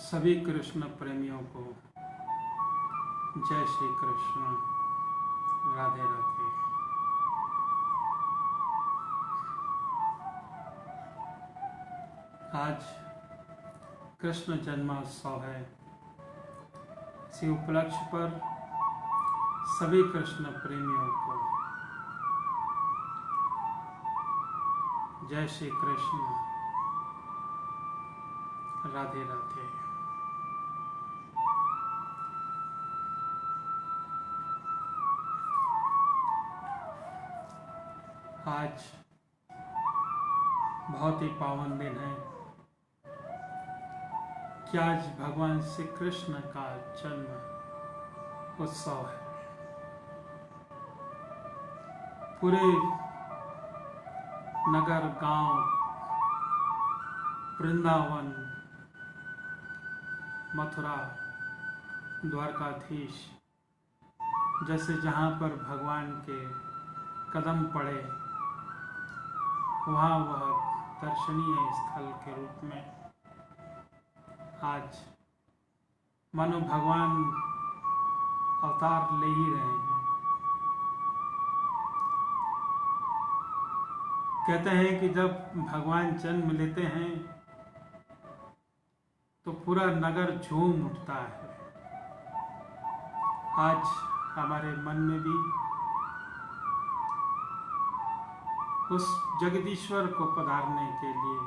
सभी कृष्ण प्रेमियों को जय श्री कृष्ण, राधे राधे। आज कृष्ण जन्मोत्सव है। इसी उपलक्ष्य पर सभी कृष्ण प्रेमियों को जय श्री कृष्ण, राधे राधे। आज बहुत ही पावन दिन है कि आज भगवान श्री कृष्ण का जन्म उत्सव है। पूरे नगर, गांव, वृंदावन, मथुरा, द्वारकाधीश जैसे जहाँ पर भगवान के कदम पड़े, वहाँ वह दर्शनीय स्थल के रूप में आज मानो भगवान अवतार ले ही रहे हैं। कहते हैं कि जब भगवान जन्म लेते हैं तो पूरा नगर झूम उठता है। आज हमारे मन में भी उस जगदीश्वर को पधारने के लिए,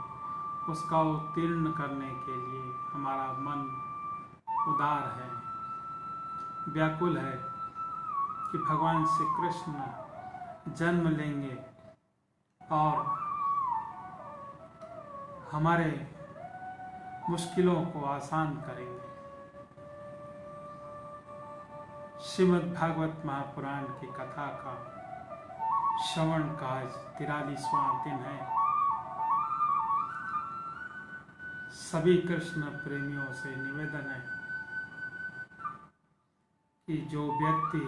उसका उत्तीर्ण करने के लिए हमारा मन उदार है, व्याकुल है कि भगवान श्री कृष्ण जन्म लेंगे और हमारे मुश्किलों को आसान करेंगे। श्रीमद् भागवत महापुराण की कथा का श्रवण का आज 43वां दिन है। सभी कृष्ण प्रेमियों से निवेदन है कि जो व्यक्ति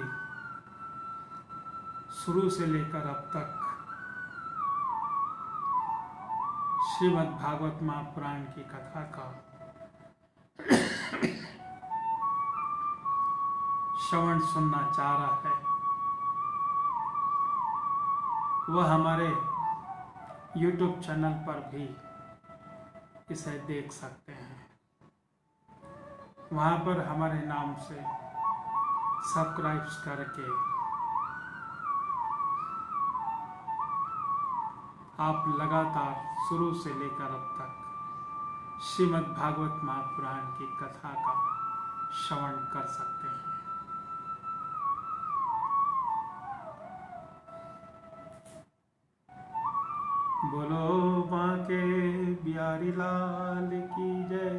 शुरू से लेकर अब तक श्रीमद् भागवत महापुराण की कथा का श्रवण सुनना चाह रहा है, वह हमारे YouTube चैनल पर भी इसे देख सकते हैं। वहाँ पर हमारे नाम से सब्सक्राइब करके आप लगातार शुरू से लेकर अब तक श्रीमद् भागवत महापुराण की कथा का श्रवण कर सकते हैं। बोलो बांके बिहारी लाल की जय।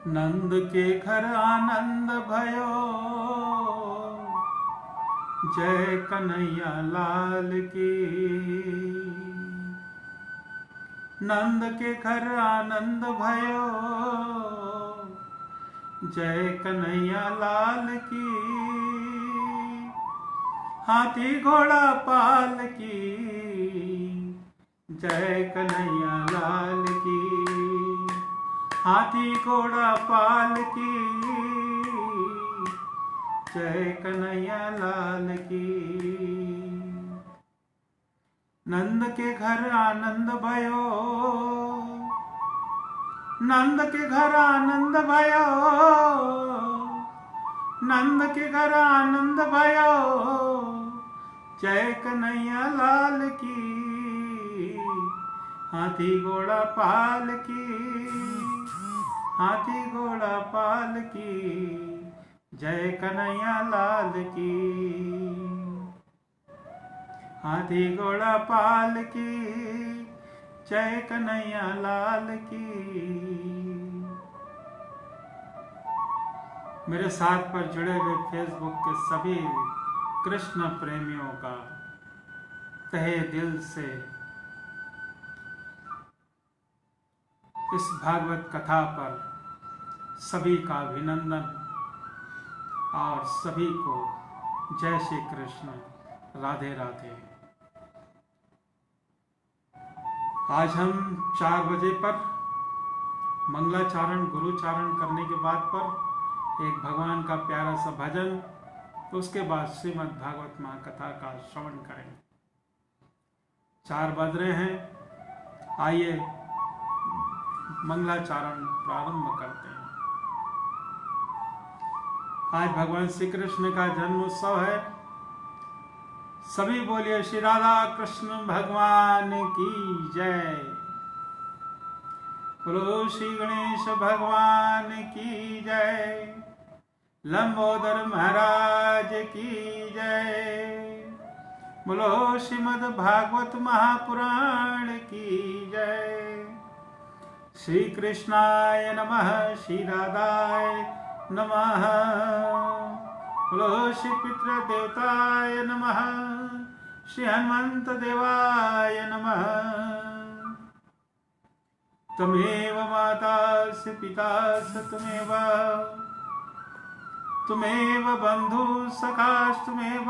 नंद के घर आनंद भयो, जय कन्हैया लाल की। नंद के घर आनंद भयो, जय कन्हैया लाल की। हाथी घोड़ा पाल की, जय कन्हैया लाल की। हाथी घोड़ा पाल की, जय कन्हैया लाल की। नंद के घर आनंद भयो, नंद के घर आनंद भयो, नंद के घर आनंद भयो, जय कन्हैया लाल की। हाथी घोड़ा पाल की, हाथी घोड़ा पाल की, जय कन्हैया लाल की। हाथी घोड़ा पाल की, जय कन्हैया लाल की। मेरे साथ पर जुड़े हुए फेसबुक के सभी कृष्ण प्रेमियों का तहे दिल से इस भागवत कथा पर सभी का अभिनंदन और सभी को जय श्री कृष्ण, राधे राधे। आज हम 4 बजे पर मंगलाचारण गुरुचारण करने के बाद पर एक भगवान का प्यारा सा भजन, तो उसके बाद श्रीमद् भागवत महाकथा का श्रवण करेंगे। 4 बज रहे हैं, आइए मंगलाचारण प्रारंभ करते हैं। आज भगवान श्री कृष्ण का जन्मोत्सव है। सभी बोलिए श्री राधा कृष्ण भगवान की जय। बोलो श्री गणेश भगवान की जय। लंबोदर महाराज की जय। बोलो श्रीमद् भागवत महापुराण की जय। श्री कृष्णाय नमः, श्री राधाय नमः। बोलो श्री पितृ देवताय नमः, श्री हनुमंत देवाय नमः। त्वमेव माता से पिता स त्वमेव, त्वमेव बंधु सखास्तुमेव,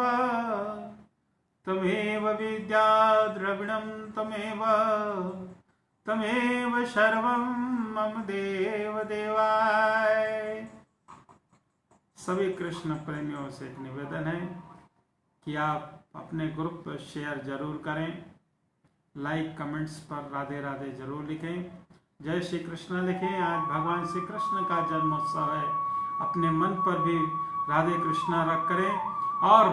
त्वमेव विद्या द्रविणं त्वमेव, त्वमेव सर्वं मम देव देवाय। सभी कृष्ण प्रेमियों से एक निवेदन है कि आप अपने ग्रुप पर शेयर जरूर करें, लाइक कमेंट्स पर राधे राधे जरूर लिखें, जय श्री कृष्ण लिखें। आज भगवान श्री कृष्ण का जन्मोत्सव है। अपने मन पर भी राधे कृष्णा रख करें और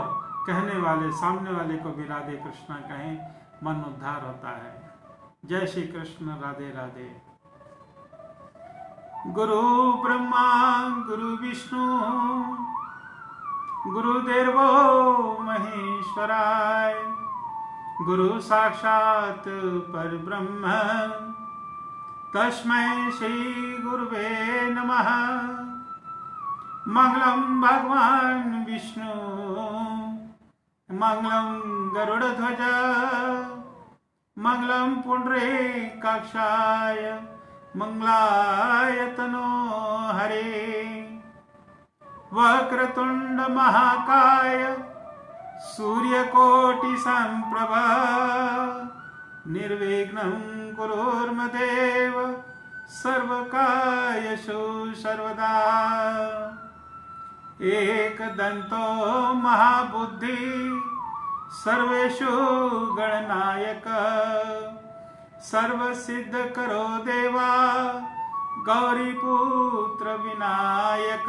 कहने वाले सामने वाले को भी राधे कृष्णा कहें, मन उद्धार होता है। जय श्री कृष्ण, राधे राधे। गुरु ब्रह्मा गुरु विष्णु गुरुदेवो महेश्वराय, गुरु साक्षात परब्रह्म तस्मै श्री गुरुवे नमः। मंगलम भगवान विष्णु, मंगलम गरुड़ध्वज, मंगलम पुंडरीकाक्षाय, मंगलाय तनो हरे। वक्रतुंड महाकाय सूर्यकोटि संप्रभ, निर्विघ्नं कुरुर्मदेव सर्वकार्येषु सर्वदा। एकदन्तो महाबुद्धि सर्वेषु गणनायक, सर्वसिद्ध करो देवा गौरीपुत्र विनायक।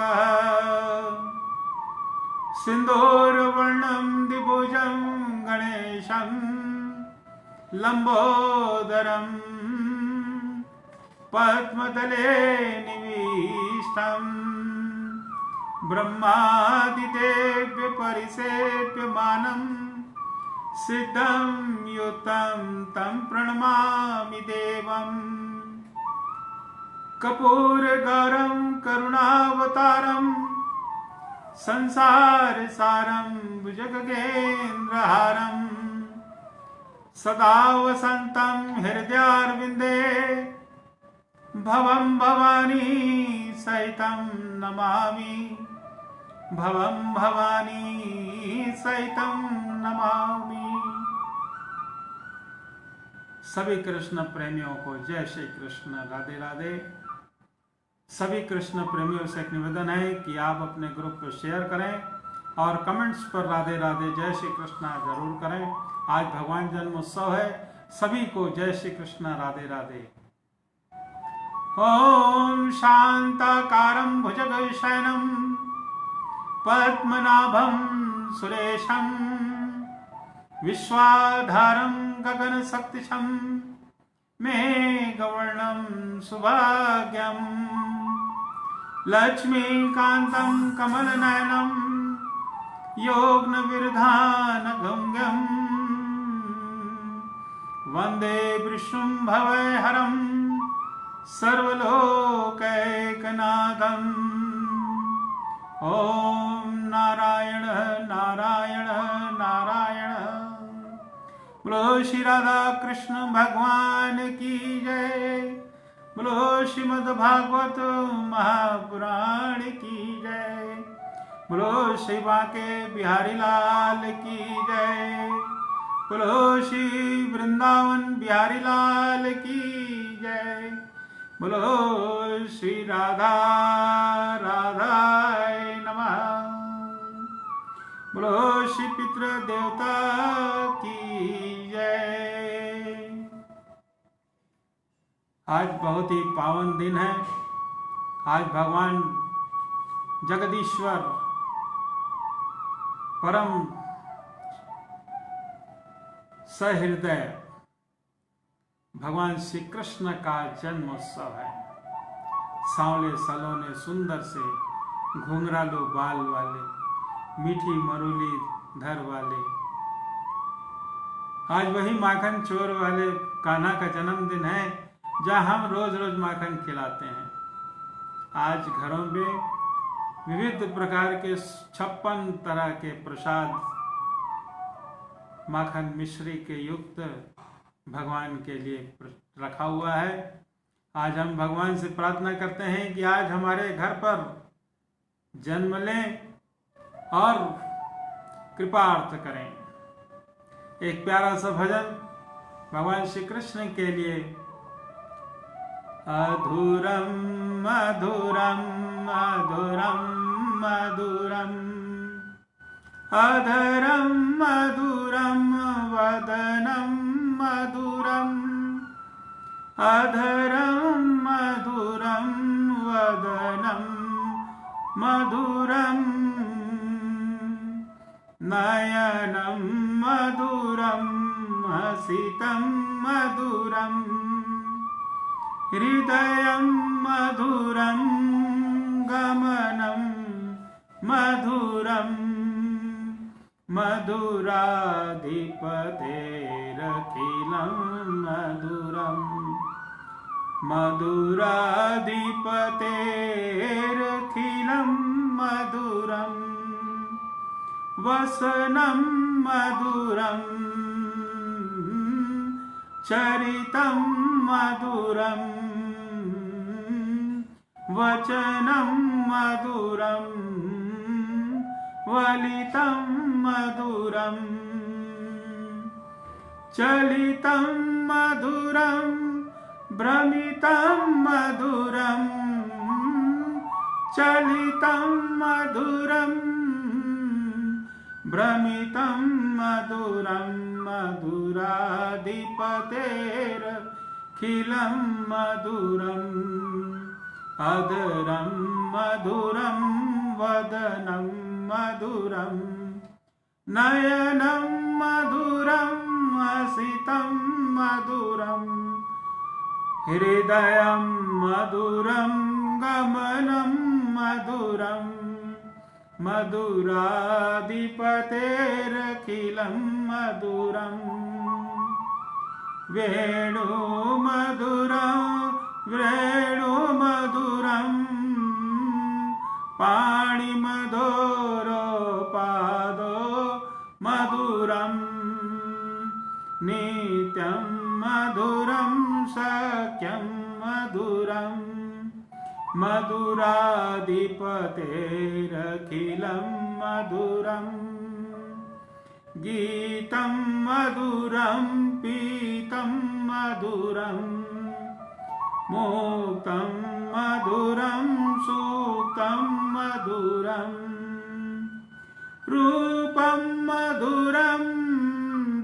सिंदूरवर्णं द्विभुजं गणेशं, लंबोदरं पद्मदले निविष्टं, ब्रह्मादिदेव्य परिसेव्यमानं, सिद्धं युतं तं प्रणमामि देवम्। कर्पूरगौरं करुणावतारं, संसारसारं भुजगेन्द्रहारं, सदा वसन्तं हृदयारविन्दे, भवं भवानी सहितं नमामि, भवं भवानी सहितं नमामि। सभी कृष्ण प्रेमियों को जय श्री कृष्ण, राधे राधे। सभी कृष्ण प्रेमियों से एक निवेदन है कि आप अपने ग्रुप पर शेयर करें और कमेंट्स पर राधे राधे जय श्री कृष्ण जरूर करें। आज भगवान जन्मोत्सव है। सभी को जय श्री कृष्ण, राधे राधे। ओम शांताकारं भुजगशयनं, पद्मनाभं सुरेशं, विश्वाधारं गगनसदृशं, मेघवर्णं सुभाग्यं, लक्ष्मीकान्तं कमलनयनं, योगनविरधानगम्यं, वन्दे विष्णुं सर्वलोकैकनाथम्। ओम नारायण नारायण नारायण। बोलो श्री राधा कृष्ण भगवान की जय। बोलो श्रीमद् भागवत महापुराण की जय। बोलो श्री बांके बिहारी लाल की जय। बोलो श्री वृंदावन बिहारी लाल की जय। बोलो श्री राधा राधाय नमः। बोलो श्री पितृ देवता की जय। आज बहुत ही पावन दिन है। आज भगवान जगदीश्वर परम सहृदय भगवान श्री कृष्ण का जन्मोत्सव है। सांवले सलोने सुंदर से घुंघरालू बाल वाले, मीठी मरूली धर वाले, आज वही माखन चोर वाले कान्हा का जन्मदिन है, जहाँ हम रोज रोज माखन खिलाते हैं। आज घरों में विविध प्रकार के 56 तरह के प्रसाद माखन मिश्री के युक्त भगवान के लिए रखा हुआ है। आज हम भगवान से प्रार्थना करते हैं कि आज हमारे घर पर जन्म लें और कृपार्थ करें। एक प्यारा सा भजन भगवान श्री कृष्ण के लिए। अधूरम मधुरम मधुरम मधुरम अधरम मधुरम वदनम मधुरम अधरम मधुरम वदनम मधुरम नयनम मधुरम हसितं मधुरम हृदयं मधुरं गमनं मधुरं मधुराधिपतेरखिलं मधुरं मधुराधिपतेरखिलं मधुरं वसनं मधुरं चरितं मधुरं वचनं मधुरं वलितं मधुरं चलितं मधुरं भ्रमितं मधुरं चलितं मधुरं भ्रमितं मधुरं मधुराधिपतेरखिलं मधुरम् अधरं मधुरं वदनं मधुरं नयनं मधुरं हसितं मधुरं हृदयं मधुरं गमनं मधुरं मधुराधिपतेरखिलं मधुरं वेणुमधुरं वेणुमधुरं पाणिमधुरो पादो मधुरं नित्यं मधुरं सख्यं मधुरं मधुराधिपतेरखिलं मधुरं गीतं मधुरं पीतं मधुरं मुक्तं मधुरं सूक्तं मधुरं रूपं मधुरं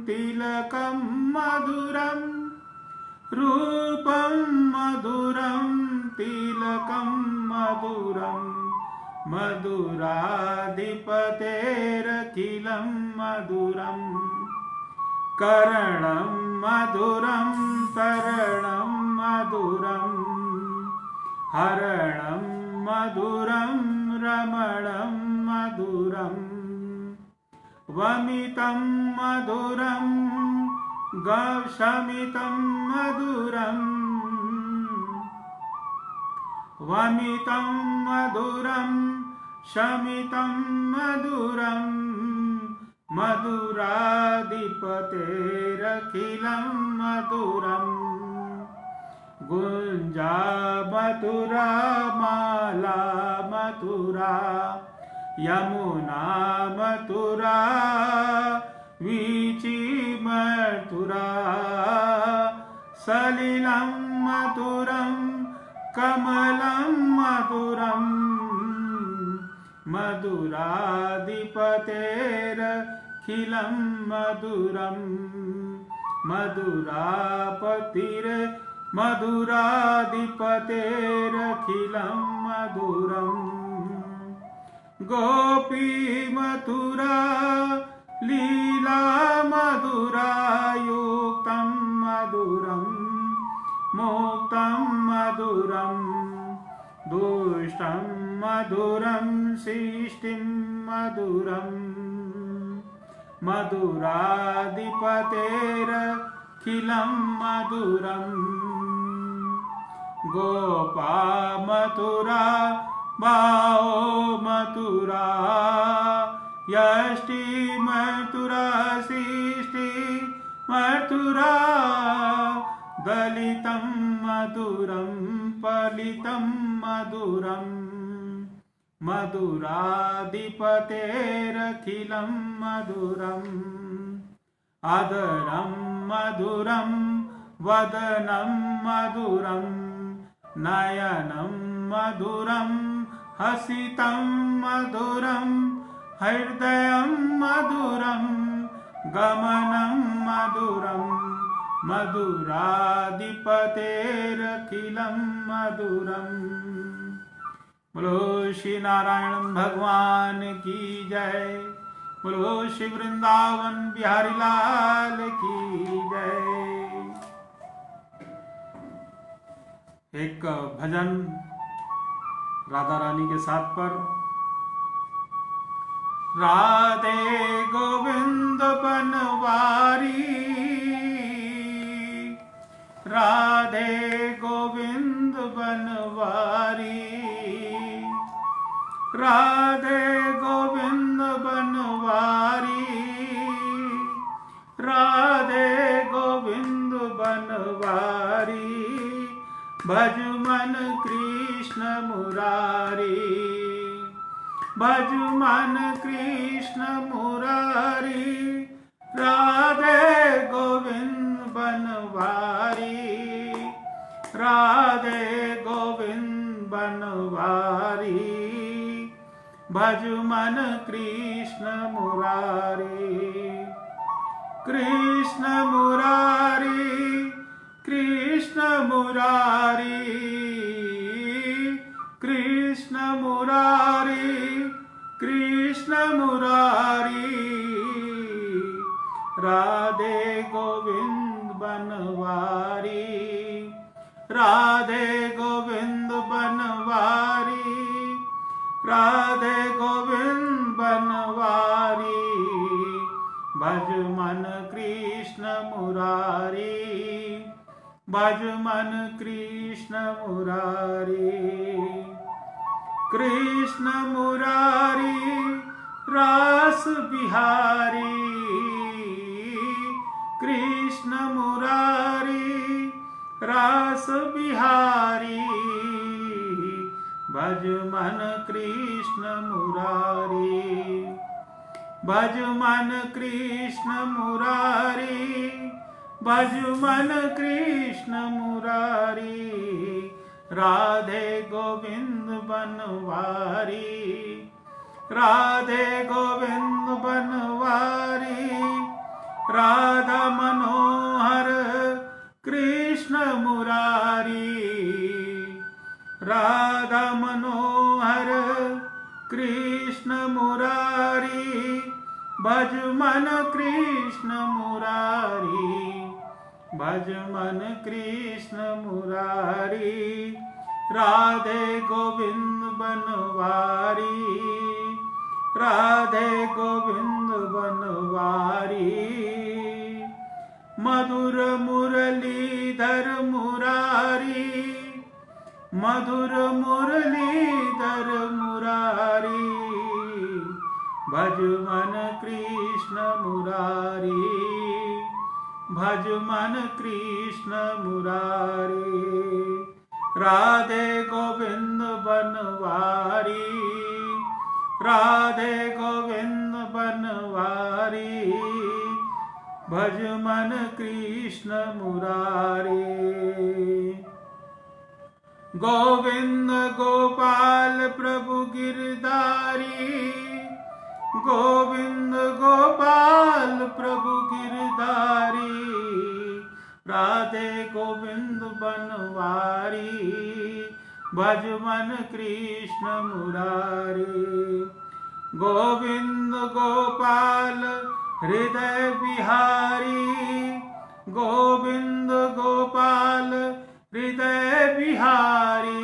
तिलकं मधुरं रूपं मधुरं तिलकं मधुरं मधुराधिपतेरखिलं मधुरं करणं मधुरं तरणं मधुरं हरणं मधुरं रमणं मधुरं वमितं मधुरं शमितं मधुरं वमितं मधुरं शमितं मधुरं मधुराधिपतेरखिलं मधुरं गुञ्जा मधुरा माला मधुरा यमुना मधुरा वीची सलिलं मधुरं कमलं मधुरं मधुराधिपतेरखिलं मधुरं मधुराधिपतेरखिलं मधुरम् गोपी मथुरा लीला मधुरायुक्तं मधुरं मुक्तं मधुरं दुष्टं मधुरं शिष्टिं मधुरं मधुराधिपतेरखिलं मधुरं गोपा मथुरा बाओ मथुरा यष्टि मथुरा शिष्टि मथुरा दलितं मधुरं फलितं मधुरं मधुराधिपतेरखिलं मधुरम् अधरं मधुरं वदनं मधुरं नयनं मधुरं हसितं मधुरं हृदयं मधुरं गमनं मधुरं मधुराधिपतेरखिलं मधुरम्। बोलो श्री नारायण भगवान की जय। बोलो श्री वृंदावन बिहारी लाल की जय। एक भजन राधा रानी के साथ पर। राधे गोविंद बनवारी, राधे गोविंद बनवारी, राधे गोविंद बनवारी, राधे गोविंद बनवारी, भज मन कृष्ण मुरारी, भज मन कृष्ण मुरारी, राधे गोविंद बनवारी, राधे गोविंद बनवारी, भज मन कृष्ण मुरारी। कृष्ण मुरारी, कृष्ण मुरारी, कृष्ण मुरारी, कृष्ण मुरारी, राधे गोविंद बनवारी, राधे गोविंद बनवारी, राधे गोविंद बनवारी, भज मन कृष्ण मुरारी, भज मन कृष्ण मुरारी। कृष्ण मुरारी रास बिहारी, कृष्ण मुरारी रास बिहारी, भज मन कृष्ण मुरारी, भज मन कृष्ण मुरारी, भज मन कृष्ण मुरारी, राधे गोविंद बनवारी, राधे गोविंद बनवारी, राधा मनोहर कृष्ण मुरारी, राधा मनोहर कृष्ण मुरारी, भज मन कृष्ण मुरारी, भज मन कृष्ण मुरारी, राधे गोविंद बनवारी, राधे गोविंद बनवारी, मधुर मुरलीधर मुरारी, मधुर मुरलीधर मुरारी, भज मन कृष्ण मुरारी, भज मन कृष्ण मुरारी, राधे गोविंद बनवारी, राधे गोविंद बनवारी, भज मन कृष्ण मुरारी। गोविंद गोपाल प्रभु गिरधारी, गोविंद गोपाल प्रभु गिरधारी, राधे गोविंद बनवारी, भज मन कृष्ण मुरारी। गोविंद गोपाल हृदय बिहारी, गोविंद गोपाल हृदय बिहारी,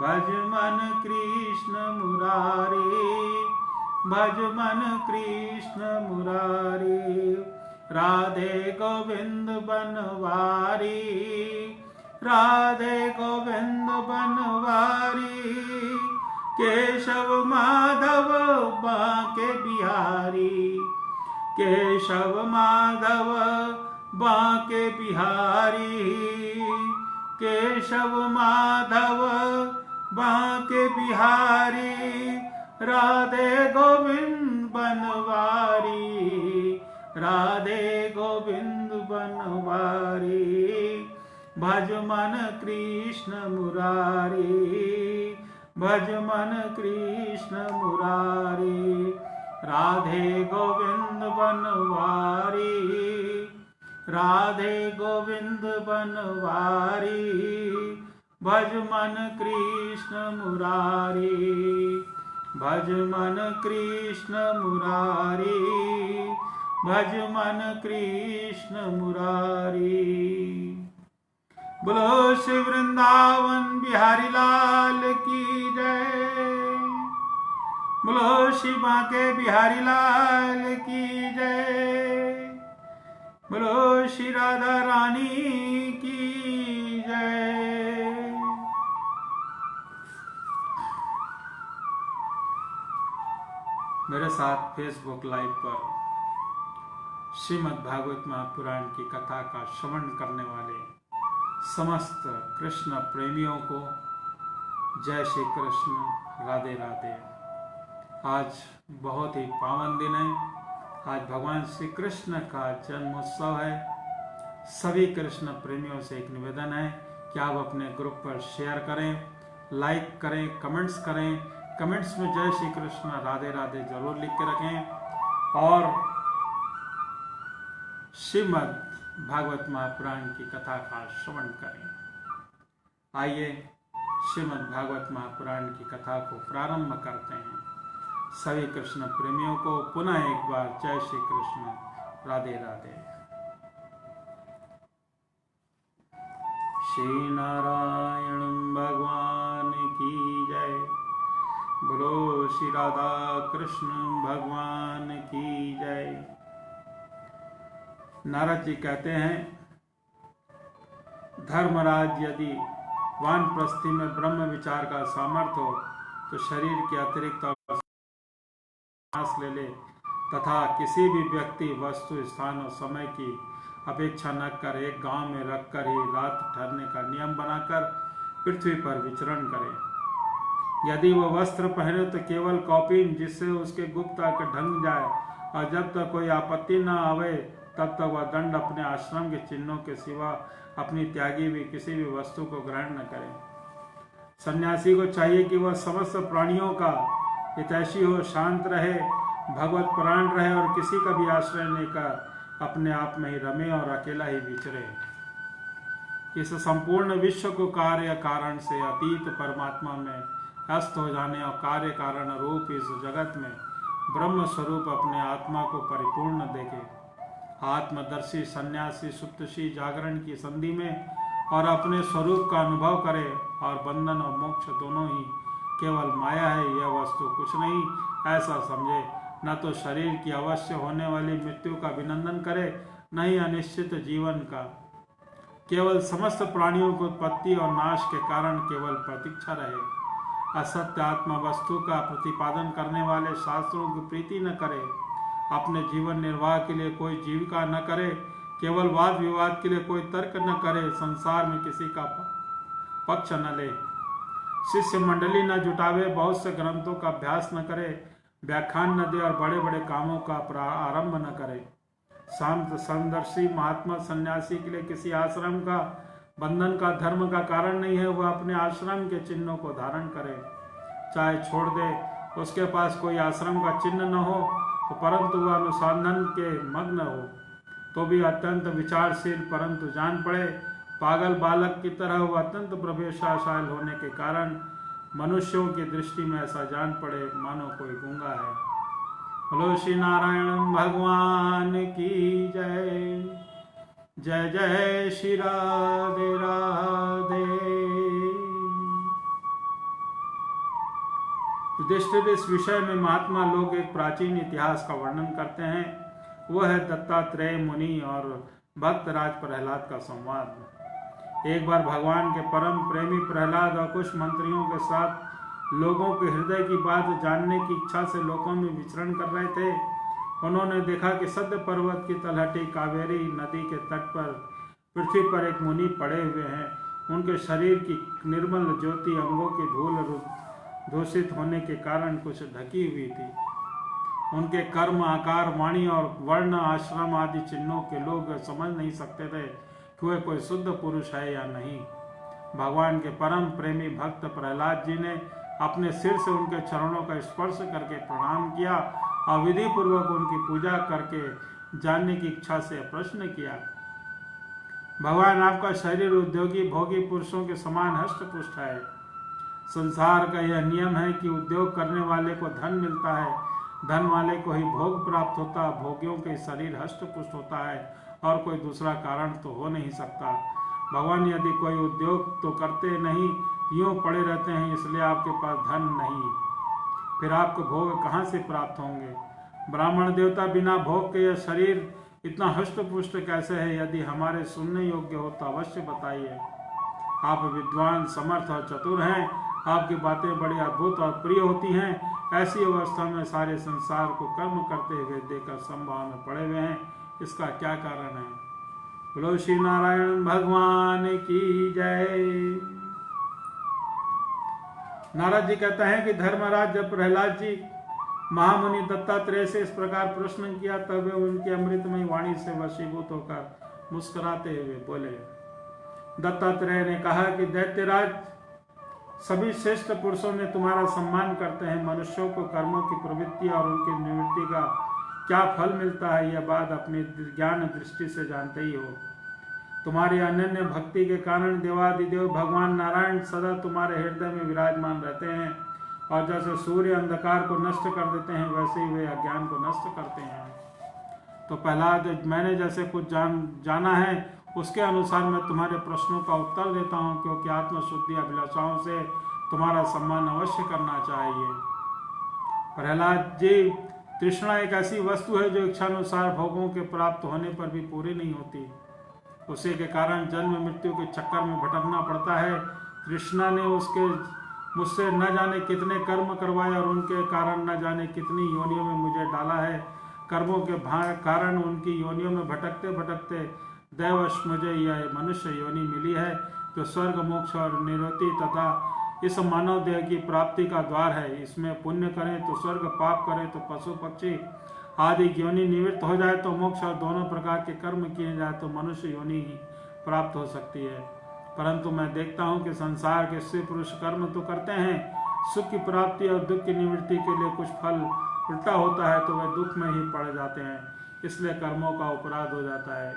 भज मन कृष्ण मुरारी, भज मन कृष्ण मुरारी। राधे गोविंद बनवारी, राधे गोविंद बनवारी, केशव माधव बांके बिहारी, केशव माधव बांके बिहारी, केशव माधव बांके बिहारी, राधे गोविंद बनवारी, राधे गोविंद बनवारी, भज मन कृष्ण मुरारी, भज मन कृष्ण मुरारी। राधे गोविंद बनवारी, राधे गोविंद बनवारी, भज मन कृष्ण मुरारी, भज मन कृष्ण मुरारी, भज मन कृष्ण मुरारी। बोलो श्री वृंदावन बिहारी लाल की जय, बोलो श्री बांके बिहारी लाल की जय, बोलो श्री राधा रानी की जय। मेरे साथ फेसबुक लाइव पर श्रीमद् भागवत महापुराण की कथा का श्रवण करने वाले समस्त कृष्ण प्रेमियों को जय श्री कृष्ण, राधे राधे। आज बहुत ही पावन दिन है। आज भगवान श्री कृष्ण का जन्मोत्सव है। सभी कृष्ण प्रेमियों से एक निवेदन है कि आप अपने ग्रुप पर शेयर करें, लाइक करें, कमेंट्स करें। कमेंट्स में जय श्री कृष्ण, राधे राधे जरूर लिख के रखें और श्रीमद् भागवत महापुराण की कथा का श्रवण करें। आइए श्रीमद् भागवत महापुराण की कथा को प्रारंभ करते हैं। सभी कृष्ण प्रेमियों को पुनः एक बार जय श्री कृष्ण, राधे राधे। श्री नारायण भगवान की जय, बोलो श्री राधा कृष्ण भगवान की जय। नारद जी कहते हैं, धर्मराज यदि वानप्रस्थि में ब्रह्म विचार का सामर्थ्य हो तो शरीर के अतिरिक्त सांस ले ले तथा किसी भी व्यक्ति, वस्तु, स्थान और समय की अपेक्षा न कर एक गांव में रखकर ही रात ठहरने का नियम बनाकर पृथ्वी पर विचरण करे। यदि वह वस्त्र पहने तो केवल कौपीन, जिससे उसके गुप्त आकर ढंग जाए, और जब तक कोई आपत्ति न आवे तब तक वह दंड अपने आश्रम के चिन्हों के सिवा अपनी त्यागी भी किसी भी वस्तु को ग्रहण न करे। सन्यासी को चाहिए कि वह समस्त प्राणियों का हितैषी हो, शांत रहे, भगवत परायण रहे और किसी का भी आश्रय नहीं कर अपने आप में ही रमे और अकेला ही विचरे। इस संपूर्ण विश्व को कार्य कारण से अतीत परमात्मा में अस्त हो जाने और कार्य कारण रूप इस जगत में ब्रह्म स्वरूप अपने आत्मा को परिपूर्ण देखे। आत्मदर्शी सन्यासी सुप्तशी जागरण की संधि में और अपने स्वरूप का अनुभव करे और बंधन और मोक्ष दोनों ही केवल माया है, यह वस्तु कुछ नहीं ऐसा समझे। न तो शरीर की अवश्य होने वाली मृत्यु का अभिनंदन करे, न ही अनिश्चित जीवन का। केवल समस्त प्राणियों की उत्पत्ति और नाश के कारण केवल प्रतीक्षा रहे। असत्य आत्मा वस्तु का प्रतिपादन करने वाले शास्त्रों की प्रीति न करे। अपने जीवन निर्वाह के लिए कोई जीविका न करे। केवल वाद विवाद के लिए कोई तर्क न करे। संसार में किसी का पक्ष न ले। शिष्य मंडली न जुटावे। बहुत से ग्रंथों का अभ्यास न करे। व्याख्यान न दे और बड़े बड़े कामों का आरंभ न करे। शांत समदर्शी महात्मा सन्यासी के लिए किसी आश्रम का बंधन का धर्म का कारण नहीं है। वह अपने आश्रम के चिन्हों को धारण करे, चाहे छोड़ दे, उसके पास कोई आश्रम का चिन्ह न हो तो परंतु वह अनुसंधान के मग्न हो तो भी अत्यंत विचारशील, परंतु जान पड़े पागल बालक की तरह वह अत्यंत प्रवेशशाली होने के कारण मनुष्यों की दृष्टि में ऐसा जान पड़े मानो कोई गूंगा है। बोलो श्री नारायण भगवान की जय। जय जय श्री राधे राधे। युधिष्ठिर इस विषय में महात्मा लोग एक प्राचीन इतिहास का वर्णन करते हैं। वह है दत्तात्रेय मुनि और भक्त राज प्रहलाद का संवाद। एक बार भगवान के परम प्रेमी प्रहलाद और कुछ मंत्रियों के साथ लोगों के हृदय की बात जानने की इच्छा से लोकों में विचरण कर रहे थे। उन्होंने देखा कि सद्य पर्वत की तलहटी कावेरी नदी के तट पर पृथ्वी पर एक मुनि पड़े हुए हैं। उनके शरीर की निर्मल ज्योति अंगों की धूल दूषित होने के कारण कुछ ढकी हुई थी। उनके कर्म, आकार, वाणी और वर्ण, आश्रम आदि चिन्हों के लोग समझ नहीं सकते थे कि वह कोई शुद्ध पुरुष है या नहीं। भगवान के परम प्रेमी भक्त प्रहलाद जी ने अपने सिर से उनके चरणों का स्पर्श करके प्रणाम किया और विधि पूर्वक उनकी पूजा करके जानने की इच्छा से प्रश्न किया, भगवान आपका शरीर उद्योगी भोगी पुरुषों के समान हष्ट पुष्ट है। संसार का यह नियम है कि उद्योग करने वाले को धन मिलता है, धन वाले को ही भोग प्राप्त होता, भोगियों के शरीर हष्ट पुष्ट होता है और कोई दूसरा कारण तो हो नहीं सकता। भगवान यदि कोई उद्योग तो करते नहीं, यूं पड़े रहते हैं, इसलिए आपके पास धन नहीं, फिर आपको भोग कहाँ से प्राप्त होंगे। ब्राह्मण देवता बिना भोग के यह शरीर इतना हष्ट पुष्ट कैसे है? यदि हमारे सुनने योग्य हो तो अवश्य बताइए। आप विद्वान, समर्थ और चतुर हैं, आपकी बातें बड़ी अद्भुत और प्रिय होती हैं। ऐसी अवस्था में सारे संसार को कर्म करते हुए देखकर संभाव में पड़े हुए हैं, इसका क्या कारण है? बोलो श्री नारायण भगवान की जय। नारद जी कहते हैं कि धर्मराज जब प्रहलाद जी महामुनि दत्तात्रेय से इस प्रकार प्रश्न किया तब वे उनकी अमृतमय वाणी से वशीभूत होकर मुस्कुराते हुए बोले। दत्तात्रेय ने कहा कि दैत्यराज, सभी श्रेष्ठ पुरुषों में तुम्हारा सम्मान करते हैं। मनुष्यों को कर्मों की प्रवृत्ति और उनकी निवृत्ति का क्या फल मिलता है, यह बात अपनी ज्ञान दृष्टि से जानते ही हो। तुम्हारी अनन्य भक्ति के कारण देवादिदेव भगवान नारायण सदा तुम्हारे हृदय में विराजमान रहते हैं और जैसे सूर्य अंधकार को नष्ट कर देते हैं वैसे ही वे अज्ञान को नष्ट करते हैं। तो प्रहलाद, मैंने जैसे कुछ जाना है उसके अनुसार मैं तुम्हारे प्रश्नों का उत्तर देता हूँ, क्योंकि आत्मशुद्धि अभिलाषाओं से तुम्हारा सम्मान अवश्य करना चाहिए। प्रहलाद जी, तृष्णा एक ऐसी वस्तु है जो इच्छानुसार भोगों के प्राप्त होने पर भी पूरी नहीं होती। उसी के कारण जन्म मृत्यु के चक्कर में भटकना पड़ता है। तृष्णा ने मुझसे न जाने कितने कर्म करवाए और उनके कारण न जाने कितनी योनियों में मुझे डाला है। कर्मों के कारण उनकी योनियों में भटकते भटकते दैवश मुझे यह मनुष्य योनि मिली है, जो स्वर्ग, मोक्ष और निरोति तथा इस मानव देह की प्राप्ति का द्वार है। इसमें पुण्य करें तो स्वर्ग, पाप करें तो पशु पक्षी आदि योनि निवृत्त हो जाए तो मोक्ष, और दोनों प्रकार के कर्म किए जाए तो मनुष्य योनि ही प्राप्त हो सकती है। परंतु मैं देखता हूँ कि संसार के स्त्री पुरुष कर्म तो करते हैं, सुख की प्राप्ति और दुख की निवृत्ति के लिए कुछ फल उल्टा होता है तो वे दुख में ही पड़ जाते हैं, इसलिए कर्मों का अपराध हो जाता है।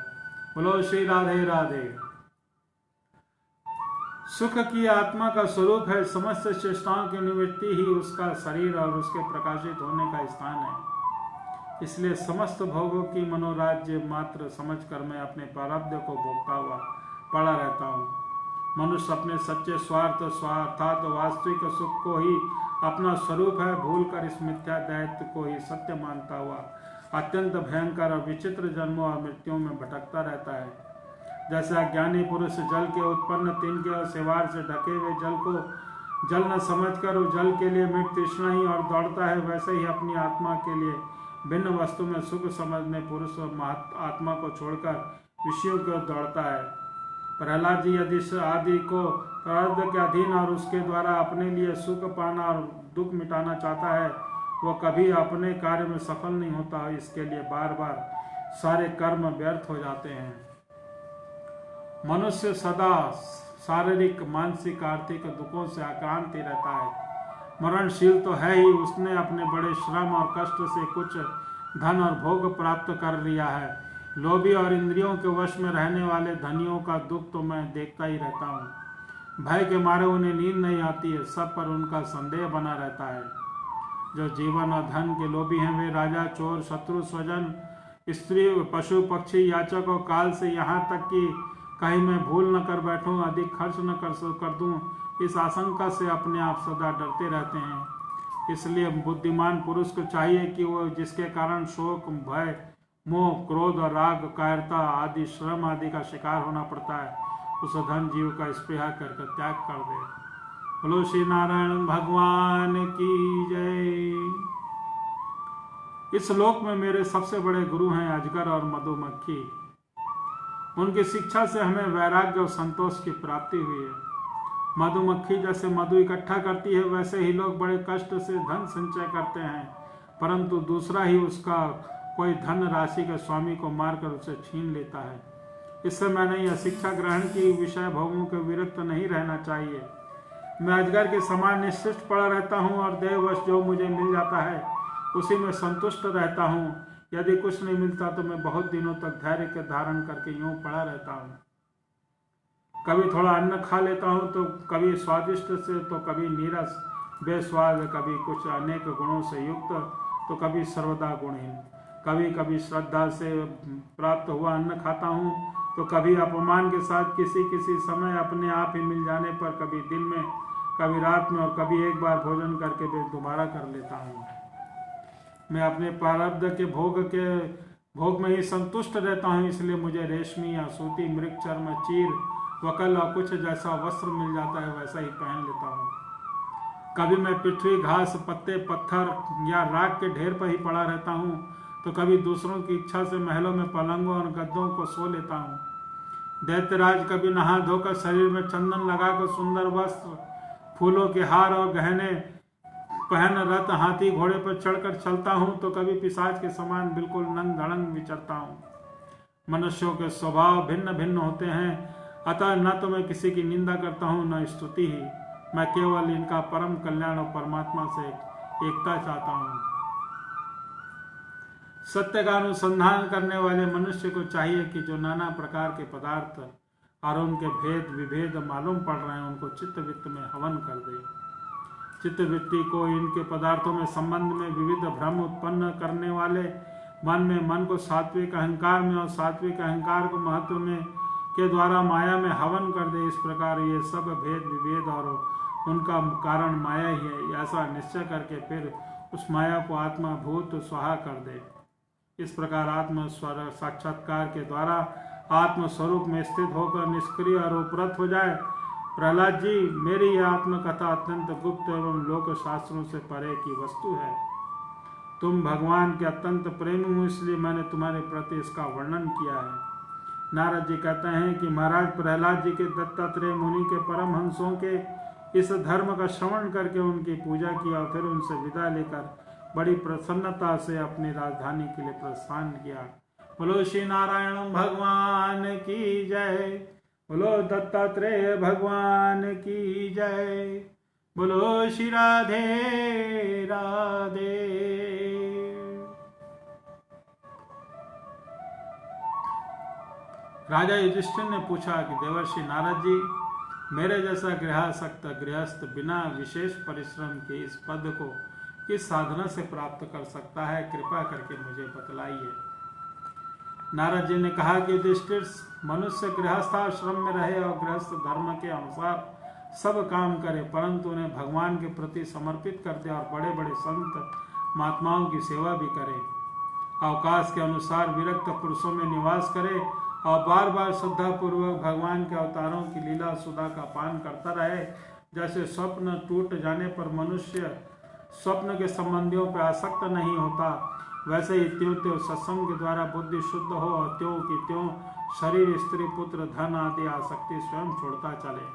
बोलो श्री राधे राधे। सुख की आत्मा का स्वरूप है, समस्त चेष्टाओं की निवृत्ति ही उसका शरीर और उसके प्रकाशित होने का स्थान है। इसलिए समस्त भोगों की मनोराज्य मात्र समझकर मैं अपने प्रारब्ध को भोगता हुआ पड़ा रहता हूँ। मनुष्य अपने सच्चे स्वार्थात वास्तविक सुख को ही अपना स्वरूप है भूलकर इस मिथ्या दैत्य को ही सत्य मानता हुआ अत्यंत भयंकर और विचित्र जन्मों और मृत्युओं में भटकता रहता है। जैसे अज्ञानी पुरुष जल के उत्पन्न तिनके और सेवार से ढके हुए जल को जल न समझकर उस जल के लिए मृत तृष्णा ही और दौड़ता है, वैसे ही अपनी आत्मा के लिए भिन्न वस्तु में सुख समझने पुरुष आत्मा को छोड़कर विषयों की ओर दौड़ता है। प्रहलाद जी यदि आदि को प्रारब्ध के अधीन और उसके द्वारा अपने लिए सुख पाना और दुख मिटाना चाहता है वो कभी अपने कार्य में सफल नहीं होता। इसके लिए बार बार सारे कर्म व्यर्थ हो जाते हैं। मनुष्य सदा शारीरिक, मानसिक, आर्थिक दुखों से आक्रांत ही रहता है। मरणशील तो है ही, उसने अपने बड़े श्रम और कष्ट से कुछ धन और भोग प्राप्त कर लिया है। लोभी और इंद्रियों के वश में रहने वाले धनियों का दुख तो मैं देखता ही रहता हूँ। भय के मारे उन्हें नींद नहीं आती है, सब पर उनका संदेह बना रहता है। जो जीवन और धन के लोभी हैं वे राजा, चोर, शत्रु, स्वजन, स्त्री, पशु, पक्षी, याचक और काल से यहाँ तक कि कहीं मैं भूल न कर बैठूं, अधिक खर्च न कर दूं, इस आशंका से अपने आप सदा डरते रहते हैं। इसलिए बुद्धिमान पुरुष को चाहिए कि वो जिसके कारण शोक, भय, मोह, क्रोध और राग, कायरता आदि, श्रम आदि का शिकार होना पड़ता है, उस धन जीव का स्पृहा करके त्याग कर दे। बोलो श्री नारायण भगवान की जय। इस लोक में मेरे सबसे बड़े गुरु हैं अजगर और मधुमक्खी। उनकी शिक्षा से हमें वैराग्य और संतोष की प्राप्ति हुई है। मधुमक्खी जैसे मधु इकट्ठा करती है, वैसे ही लोग बड़े कष्ट से धन संचय करते हैं, परंतु दूसरा ही उसका कोई धन राशि के स्वामी को मारकर उसे छीन लेता है। इससे मैंने यह शिक्षा ग्रहण की, विषय भोगों के विरक्त नहीं रहना चाहिए। मैं अजगर के समान निश्चित पड़ा रहता हूँ और देहवश जो मुझे मिल जाता है उसी में संतुष्ट रहता हूँ। यदि कुछ नहीं मिलता तो मैं बहुत दिनों तक धैर्य के धारण करके यूं पड़ा रहता हूँ। कभी थोड़ा अन्न खा लेता हूँ, तो कभी स्वादिष्ट से, तो कभी नीरस बेस्वाद, कभी कुछ अनेक गुणों से युक्त, तो कभी सर्वदा गुणहीन। कभी कभी श्रद्धा से प्राप्त हुआ अन्न खाता हूँ, तो कभी अपमान के साथ किसी समय अपने आप ही मिल जाने पर, कभी दिन में, कभी रात में, और कभी एक बार भोजन करके फिर दोबारा कर लेता हूँ। मैं अपने प्रारब्ध के भोग में ही संतुष्ट रहता हूँ, इसलिए मुझे रेशमी या सूती, मृग चर्म, चीर, वकल और कुछ जैसा वस्त्र मिल जाता है वैसा ही पहन लेता हूँ। कभी मैं पृथ्वी, घास, पत्ते, पत्थर या राख के ढेर पर ही पड़ा रहता हूँ, तो कभी दूसरों की इच्छा से महलों में पलंगों और गद्दों को सो लेता हूँ। दैत्यराज कभी नहा धोकर शरीर में चंदन लगाकर सुंदर वस्त्र, फूलों के हार और गहने पहन रथ, हाथी, घोड़े पर चढ़कर चलता हूँ, तो कभी पिशाच के समान बिल्कुल नंग धड़ंग विचरता हूँ। मनुष्यों के स्वभाव भिन्न भिन्न होते हैं, अतः न तो मैं किसी की निंदा करता हूँ न स्तुति ही। मैं केवल इनका परम कल्याण और परमात्मा से एकता चाहता हूँ। सत्य का अनुसंधान करने वाले मनुष्य को चाहिए कि जो नाना प्रकार के पदार्थ और उनके भेद विभेद मालूम पड़ रहे हैं उनको चित्तवृत्ति में हवन कर दे। चित्तवृत्ति को इनके पदार्थों में संबंध में विविध भ्रम उत्पन्न करने वाले मन को सात्विक अहंकार में और सात्विक अहंकार को महत्व में के द्वारा माया में हवन कर दे। इस प्रकार ये सब भेद विभेद और उनका कारण माया ही है, ऐसा निश्चय करके फिर उस माया को आत्मा भूत स्वाहा कर दे। इस प्रकार आत्म साक्षात्कार के द्वारा आत्म स्वरूप में स्थित होकर निष्क्रिय और उपरत हो जाए। प्रहलाद जी, मेरी यह आत्मकथा अत्यंत गुप्त एवं लोक शास्त्रों से परे की वस्तु है। तुम भगवान के अत्यंत प्रेमी हो, इसलिए मैंने तुम्हारे प्रति इसका वर्णन किया है। नारद जी कहते हैं कि महाराज प्रहलाद जी के दत्तात्रेय मुनि के परमहंसों के इस धर्म का श्रवण करके उनकी पूजा किया और फिर उनसे विदा लेकर बड़ी प्रसन्नता से अपनी राजधानी के लिए प्रस्थान किया। बोलो श्री नारायण भगवान की जय। बोलो दत्तात्रेय भगवान की जय। बोलो श्री राधे राधे। राजा युधिष्ठिर ने पूछा कि देवर्षि नारद जी, मेरे जैसा गृहासक्त गृहस्थ बिना विशेष परिश्रम के इस पद को किस साधना से प्राप्त कर सकता है, कृपा करके मुझे बतलाइए। नारद जी ने कहा कि युधिष्ठिर, मनुष्य गृहस्थाश्रम में रहे और गृहस्थ धर्म के अनुसार सब काम करे, परंतु उन्हें भगवान के प्रति समर्पित कर दे और बड़े बड़े संत महात्माओं की सेवा भी करे। अवकाश के अनुसार विरक्त पुरुषों में निवास करे और बार बार श्रद्धा पूर्वक भगवान के अवतारों की लीला सुधा का पान करता रहे। जैसे स्वप्न टूट जाने पर मनुष्य स्वप्न के संबंधियों पर आसक्त नहीं होता, वैसे ही त्यों त्यों सत्संग के द्वारा बुद्धि शुद्ध हो और त्यों की त्यों शरीर, स्त्री, पुत्र, धन आदि आसक्ति स्वयं छोड़ता चले,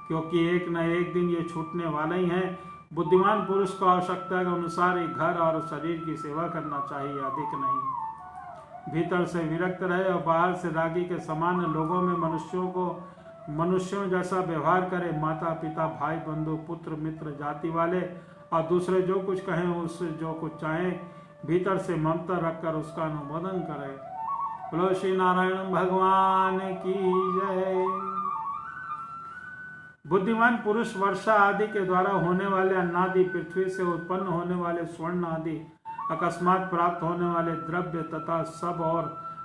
क्योंकि एक न एक दिन ये छूटने वाले ही हैं। बुद्धिमान पुरुष को आवश्यकता के अनुसार ही घर और शरीर की सेवा करना चाहिए, अधिक नहीं। भीतर से विरक्त रहे और बाहर से रागी के समान लोगों में मनुष्यों जैसा व्यवहार करे। माता पिता, भाई बंधु, पुत्र मित्र, जाति वाले और दूसरे जो कुछ कहें, उससे जो कुछ चाहें, भीतर से ममता रखकर उसका अनुमोदन करे। बोलो श्री नारायण भगवान की जय। बुद्धिमान पुरुष वर्षा आदि के द्वारा होने वाले अन्नादि, पृथ्वी से उत्पन्न होने वाले स्वर्ण आदि, अकस्मात प्राप्त होने वाले द्रव्य तथा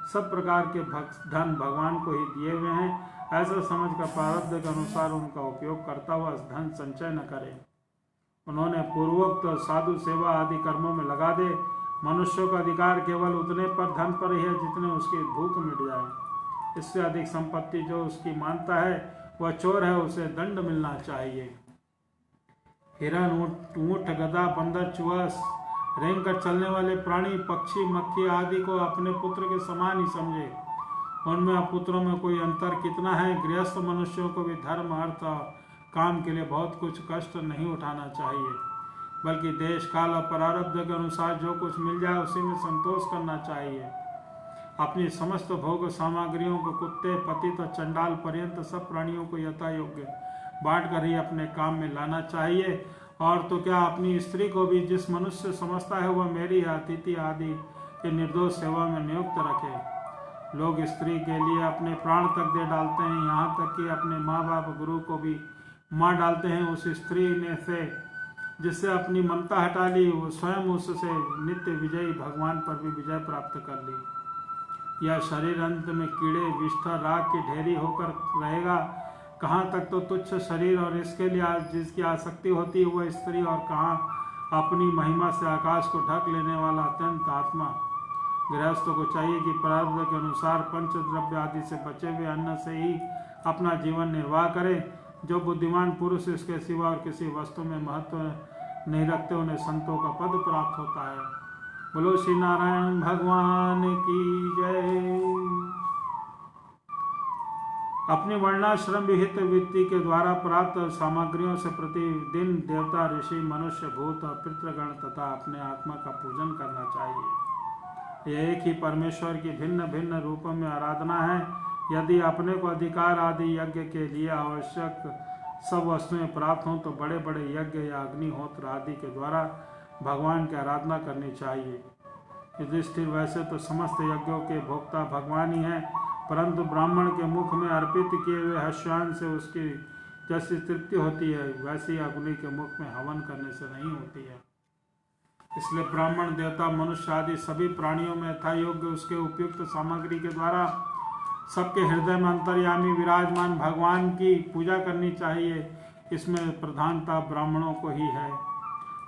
सब प्रकार के धन भगवान को ही दिए हुए हैं, ऐसा समझकर प्रारब्ध के अनुसार उनका उपयोग करता हुआ धन संचय न करे। उन्होंने पूर्वोक्त साधु सेवा आदि कर्मों में लगा दे। मनुष्यों का अधिकार केवल उतने पर धन पर ही है जितने उसकी भूख मिट जाए। इससे अधिक संपत्ति जो उसकी मानता है वह चोर है, उसे दंड मिलना चाहिए। हिरण, ऊंट, गधा, बंदर, चूहा, रेंग कर चलने वाले प्राणी, पक्षी, मक्खी आदि को अपने पुत्र के समान ही समझे। उनमें पुत्रों में कोई अंतर कितना है। गृहस्थ मनुष्यों को भी धर्म, अर्थ और काम के लिए बहुत कुछ कष्ट नहीं उठाना चाहिए, बल्कि देश काल और प्रारब्ध के अनुसार जो कुछ मिल जाए उसी में संतोष करना चाहिए। अपनी समस्त भोग सामग्रियों को कुत्ते, पतित और चंडाल पर्यंत सब प्राणियों को यथा योग्य बांट कर ही अपने काम में लाना चाहिए। और तो क्या, अपनी स्त्री को भी जिस मनुष्य समझता है वह मेरी अतिथि आदि के निर्दोष सेवा में नियुक्त रखे। लोग स्त्री के लिए अपने प्राण तक दे डालते हैं, यहाँ तक कि अपने माँ बाप, गुरु को भी मार डालते हैं। उस स्त्री ने से जिससे अपनी ममता हटा ली, वो स्वयं उससे नित्य विजयी भगवान पर भी विजय प्राप्त कर ली। यह शरीर अंत में कीड़े, विष्ठा, राख की ढेरी होकर रहेगा। कहाँ तक तो तुच्छ शरीर और इसके लिए जिसकी आसक्ति होती है वह स्त्री, और कहाँ अपनी महिमा से आकाश को ढक लेने वाला अत्यंत आत्मा। गृहस्थों को चाहिए कि प्रारब्ध के अनुसार पंच द्रव्य आदि से बचे हुए अन्न से ही अपना जीवन निर्वाह करे। जो बुद्धिमान पुरुष इसके सिवा और किसी वस्तु में महत्व नहीं रखते, उन्हें संतों का पद प्राप्त होता है। बोलो श्री नारायण भगवान की जय। अपनी वर्णाश्रम विहित वृत्ति के द्वारा प्राप्त सामग्रियों से प्रतिदिन देवता, ऋषि, मनुष्य, भूत और पितृगण तथा अपने आत्मा का पूजन करना चाहिए। यह एक ही परमेश्वर की भिन्न भिन्न रूपों में आराधना है। यदि अपने को अधिकार आदि यज्ञ के लिए आवश्यक सब वस्तुएं प्राप्त हों तो बड़े बड़े यज्ञ या अग्निहोत्र आदि के द्वारा भगवान की आराधना करनी चाहिए। युधिष्ठिर, वैसे तो समस्त यज्ञों के भोक्ता भगवान ही हैं, परंतु ब्राह्मण के मुख में अर्पित किए हुए हर्षान से उसकी जैसी तृप्ति होती है, वैसी अग्नि के मुख में हवन करने से नहीं होती है। इसलिए ब्राह्मण, देवता, मनुष्य आदि सभी प्राणियों में यथा योग्य उसके उपयुक्त सामग्री के द्वारा सबके हृदय में अंतर्यामी विराजमान भगवान की पूजा करनी चाहिए। इसमें प्रधानता ब्राह्मणों को ही है।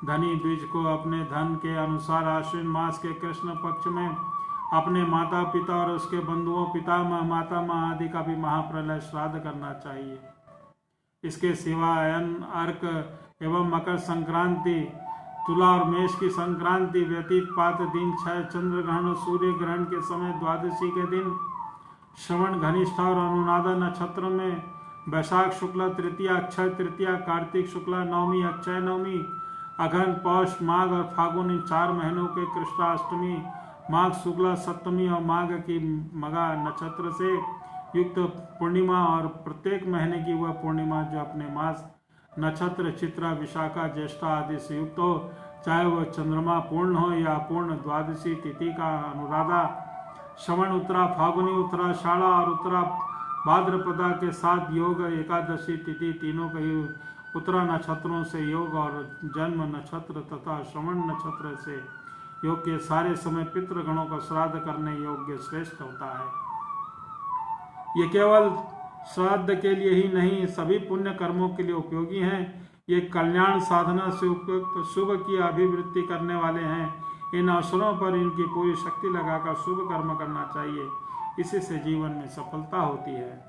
धनी द्विज को अपने धन के अनुसार आश्विन मास के कृष्ण पक्ष में अपने माता पिता और उसके बंधुओं, पितामह, मातामह आदि का भी महाप्रलय श्राद्ध करना चाहिए। इसके सिवा अयन, अर्क एवं मकर संक्रांति, तुला और मेष की संक्रांति, व्यतीत पात दिन, क्षय, चंद्र ग्रहण और सूर्य ग्रहण के समय, द्वादशी के दिन, श्रवण, घनिष्ठा और अनुराधा नक्षत्र में, वैशाख शुक्ला तृतीया, अक्षय तृतीया, कार्तिक शुक्ला नवमी, अक्षय नवमी, अघन, पौष, माघ और फागुन, इन 4 महीनों के कृष्णाष्टमी, माघ शुक्ला सप्तमी और माघ की मगा नक्षत्र से युक्त पूर्णिमा और प्रत्येक महीने की वह पूर्णिमा जो अपने मास नक्षत्र चित्रा, विशाखा, ज्येष्ठा आदि से युक्त हो, चाहे वह चंद्रमा पूर्ण हो या अपूर्ण। द्वादशी तिथि का अनुराधा, श्रवण उत्तरा, फागुनी उत्तरा, शाला और उत्तरा भाद्रपदा के साथ योग, एकादशी तिथि तीनों का ही उत्तरा नक्षत्रों से योग और जन्म नक्षत्र तथा श्रवण नक्षत्र से योग के सारे समय पितृगणों का श्राद्ध करने योग्य श्रेष्ठ होता है। ये केवल श्राद्ध के लिए ही नहीं, सभी पुण्य कर्मों के लिए उपयोगी हैं। ये कल्याण साधना से उपयुक्त शुभ की अभिवृद्धि करने वाले हैं। इन अवसरों पर इनकी पूरी शक्ति लगाकर शुभ कर्म करना चाहिए, इसी से जीवन में सफलता होती है।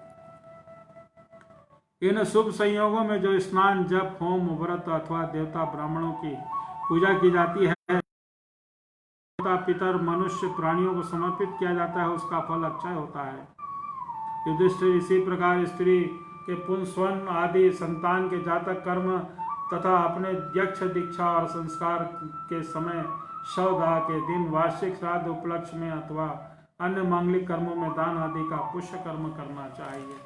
इन शुभ संयोगों में जो स्नान, जप, होम, व्रत अथवा देवता ब्राह्मणों की पूजा की जाती है, देवता, पितर, मनुष्य, प्राणियों को समर्पित किया जाता है, उसका फल अच्छा होता है। युधिष्ठिर, इसी प्रकार स्त्री के पुंस्वन आदि संतान के जातक कर्म तथा अपने यक्ष दीक्षा और संस्कार के समय, शवदाह के दिन, वार्षिक श्राद्ध उपलक्ष्य में अथवा अन्य मांगलिक कर्मों में दान आदि का पुष्य कर्म करना चाहिए।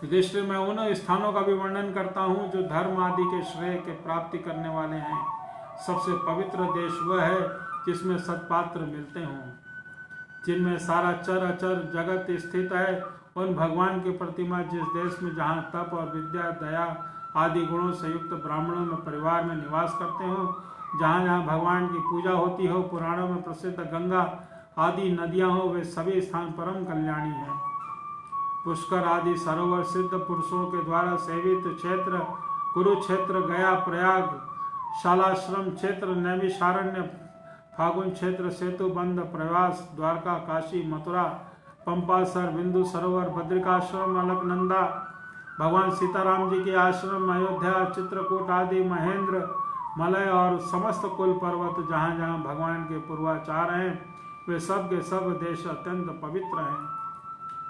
युधिष्ठिर, मैं उन स्थानों का भी वर्णन करता हूँ जो धर्म आदि के श्रेय के प्राप्ति करने वाले हैं। सबसे पवित्र देश वह है जिसमें सत्पात्र मिलते हों, जिनमें सारा चर अचर जगत स्थित है। उन भगवान की प्रतिमा जिस देश में जहाँ तप और विद्या, दया आदि गुणों से युक्त ब्राह्मणों में परिवार में निवास करते हो, जहाँ जहाँ भगवान की पूजा होती हो, पुराणों में प्रसिद्ध गंगा आदि नदियाँ हो, वे सभी स्थान परम कल्याणी हैं। पुष्कर आदि सरोवर सिद्ध पुरुषों के द्वारा सेवित क्षेत्र, कुरुक्षेत्र, गया, प्रयाग, शालाश्रम क्षेत्र, नैमिषारण्य, फागुन क्षेत्र, सेतुबंध, प्रवास, द्वारका, काशी, मथुरा, पंपासर, बिंदु सरोवर, बद्रिकाश्रम, अलकनंदा, भगवान सीताराम जी के आश्रम, अयोध्या, चित्रकूट आदि, महेंद्र, मलय और समस्त कुल पर्वत जहाँ जहाँ भगवान के पूर्वाचार हैं, वे सब के सब देश अत्यंत पवित्र हैं।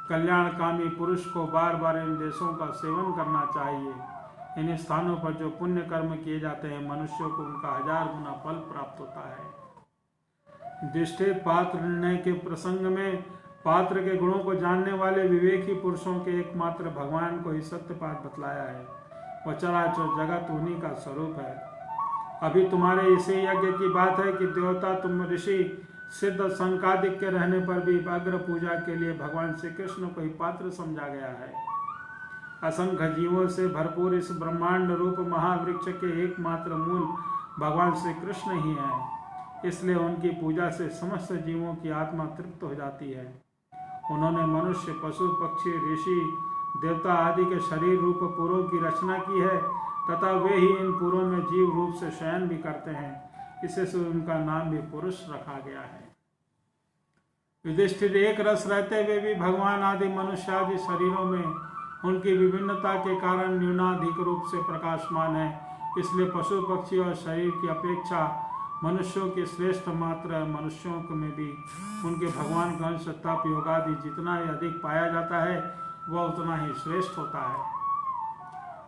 कल्याणकामी पुरुष को बार बार इन देशों का सेवन करना चाहिए। इन स्थानों पर जो पुण्य कर्म किए जाते हैं, मनुष्यों को उनका 1000 गुना फल प्राप्त होता है। युधिष्ठिर, पात्र निर्णय के प्रसंग में पात्र के गुणों को जानने वाले विवेकी पुरुषों के एकमात्र भगवान को ही सत्यपात बतलाया है। वह चराचर जगत उन्हीं का स्वरूप है। अभी तुम्हारे इसी यज्ञ की बात है कि देवता, तुम ऋषि, सिद्ध, संकादिक के रहने पर भी अग्र पूजा के लिए भगवान श्री कृष्ण को ही पात्र समझा गया है। असंख्य जीवों से भरपूर इस ब्रह्मांड रूप महावृक्ष के एकमात्र मूल भगवान श्री कृष्ण ही है। इसलिए उनकी पूजा से समस्त जीवों की आत्मा तृप्त हो जाती है। उन्होंने मनुष्य, पशु, पक्षी, ऋषि, देवता आदि के शरीर रूप पुरों की रचना की है तथा वे ही इन पुरों में जीव रूप से शयन भी करते हैं। इसे से उनका नाम भी पुरुष रखा गया है। युधिष्ठिर, एक रस रहते हुए भी भगवान आदि मनुष्य आदि शरीरों में उनकी विभिन्नता के कारण न्यूनाधिक रूप से प्रकाशमान है। इसलिए पशु पक्षी और शरीर की अपेक्षा मनुष्यों के श्रेष्ठ मात्र मनुष्यों में भी उनके भगवान का अंश तप योग आदि जितना ही अधिक पाया जाता है, वह उतना ही श्रेष्ठ होता है।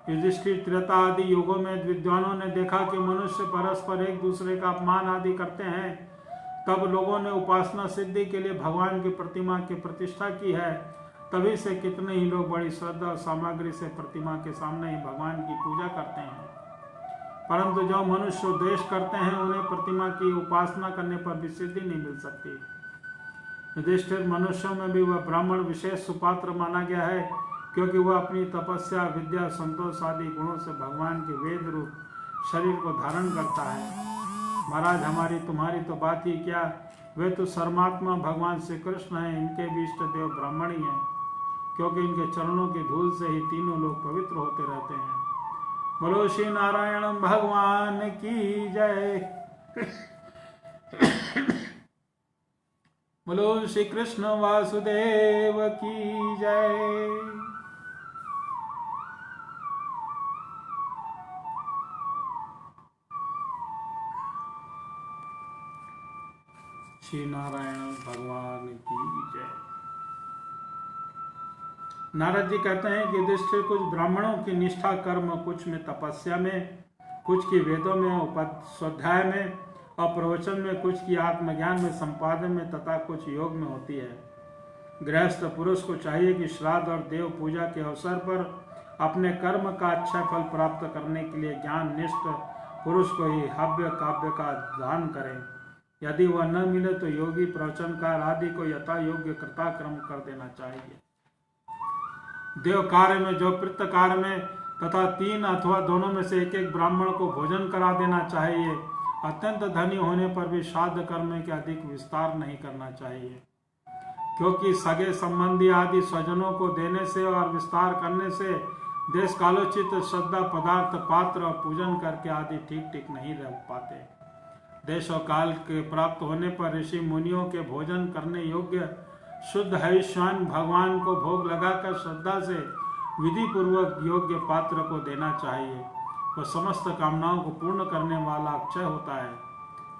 युधिष्ठिर, त्रेता आदि युगों में विद्वानों ने देखा कि मनुष्य परस्पर एक दूसरे का अपमान आदि करते हैं। तब लोगों ने उपासना सिद्धि के लिए भगवान की प्रतिमा की प्रतिष्ठा की है। तभी से कितने ही लोग बड़ी श्रद्धा और सामग्री से प्रतिमा के सामने ही भगवान की पूजा करते हैं। परंतु जो मनुष्य द्वेष करते हैं, उन्हें प्रतिमा की उपासना करने पर भी सिद्धि नहीं मिल सकती। युधिष्ठिर, मनुष्यों में भी वह ब्राह्मण विशेष सुपात्र माना गया है, क्योंकि वह अपनी तपस्या, विद्या, संतोष आदि गुणों से भगवान के वेद रूप शरीर को धारण करता है। महाराज, हमारी तुम्हारी तो बात ही क्या, वे तो सर्वात्मा भगवान श्री कृष्ण हैं। इनके भी इष्ट देव ब्राह्मण ही हैं, क्योंकि इनके चरणों की धूल से ही तीनों लोग पवित्र होते रहते हैं। बोलो श्री नारायण भगवान की जय। बोलो श्री कृष्ण वासुदेव की जय। श्री नारायण भगवान की जय। नारद जी कहते हैं कि युधिष्ठिर, कुछ ब्राह्मणों की निष्ठा कर्म कुछ में तपस्या में, कुछ की वेदों में स्वाध्याय में और प्रवचन में, कुछ की आत्मज्ञान में, संपादन में तथा कुछ योग में होती है। गृहस्थ पुरुष को चाहिए कि श्राद्ध और देव पूजा के अवसर पर अपने कर्म का अच्छा फल प्राप्त करने के लिए ज्ञान निष्ठ पुरुष को ही हव्य काव्य का दान करें। यदि वह न मिले तो योगी, प्रवचनकार आदि को यथा योग्य कृताक्रम कर देना चाहिए। देव कार्य में जो पितृ कार्य में तथा 3 अथवा दोनों में से एक एक ब्राह्मण को भोजन करा देना चाहिए। अत्यंत धनी होने पर भी श्राद्ध कर्म के अधिक विस्तार नहीं करना चाहिए, क्योंकि सगे संबंधी आदि स्वजनों को देने से और विस्तार करने से देश कालोचित श्रद्धा पदार्थ पात्र और पूजन करके आदि ठीक नहीं रह पाते। देश और काल के प्राप्त होने पर ऋषि मुनियों के भोजन करने योग्य शुद्ध हविष्यान भगवान को भोग लगाकर श्रद्धा से विधि पूर्वक योग्य पात्र को देना चाहिए। वह समस्त कामनाओं को पूर्ण करने वाला अक्षय होता है।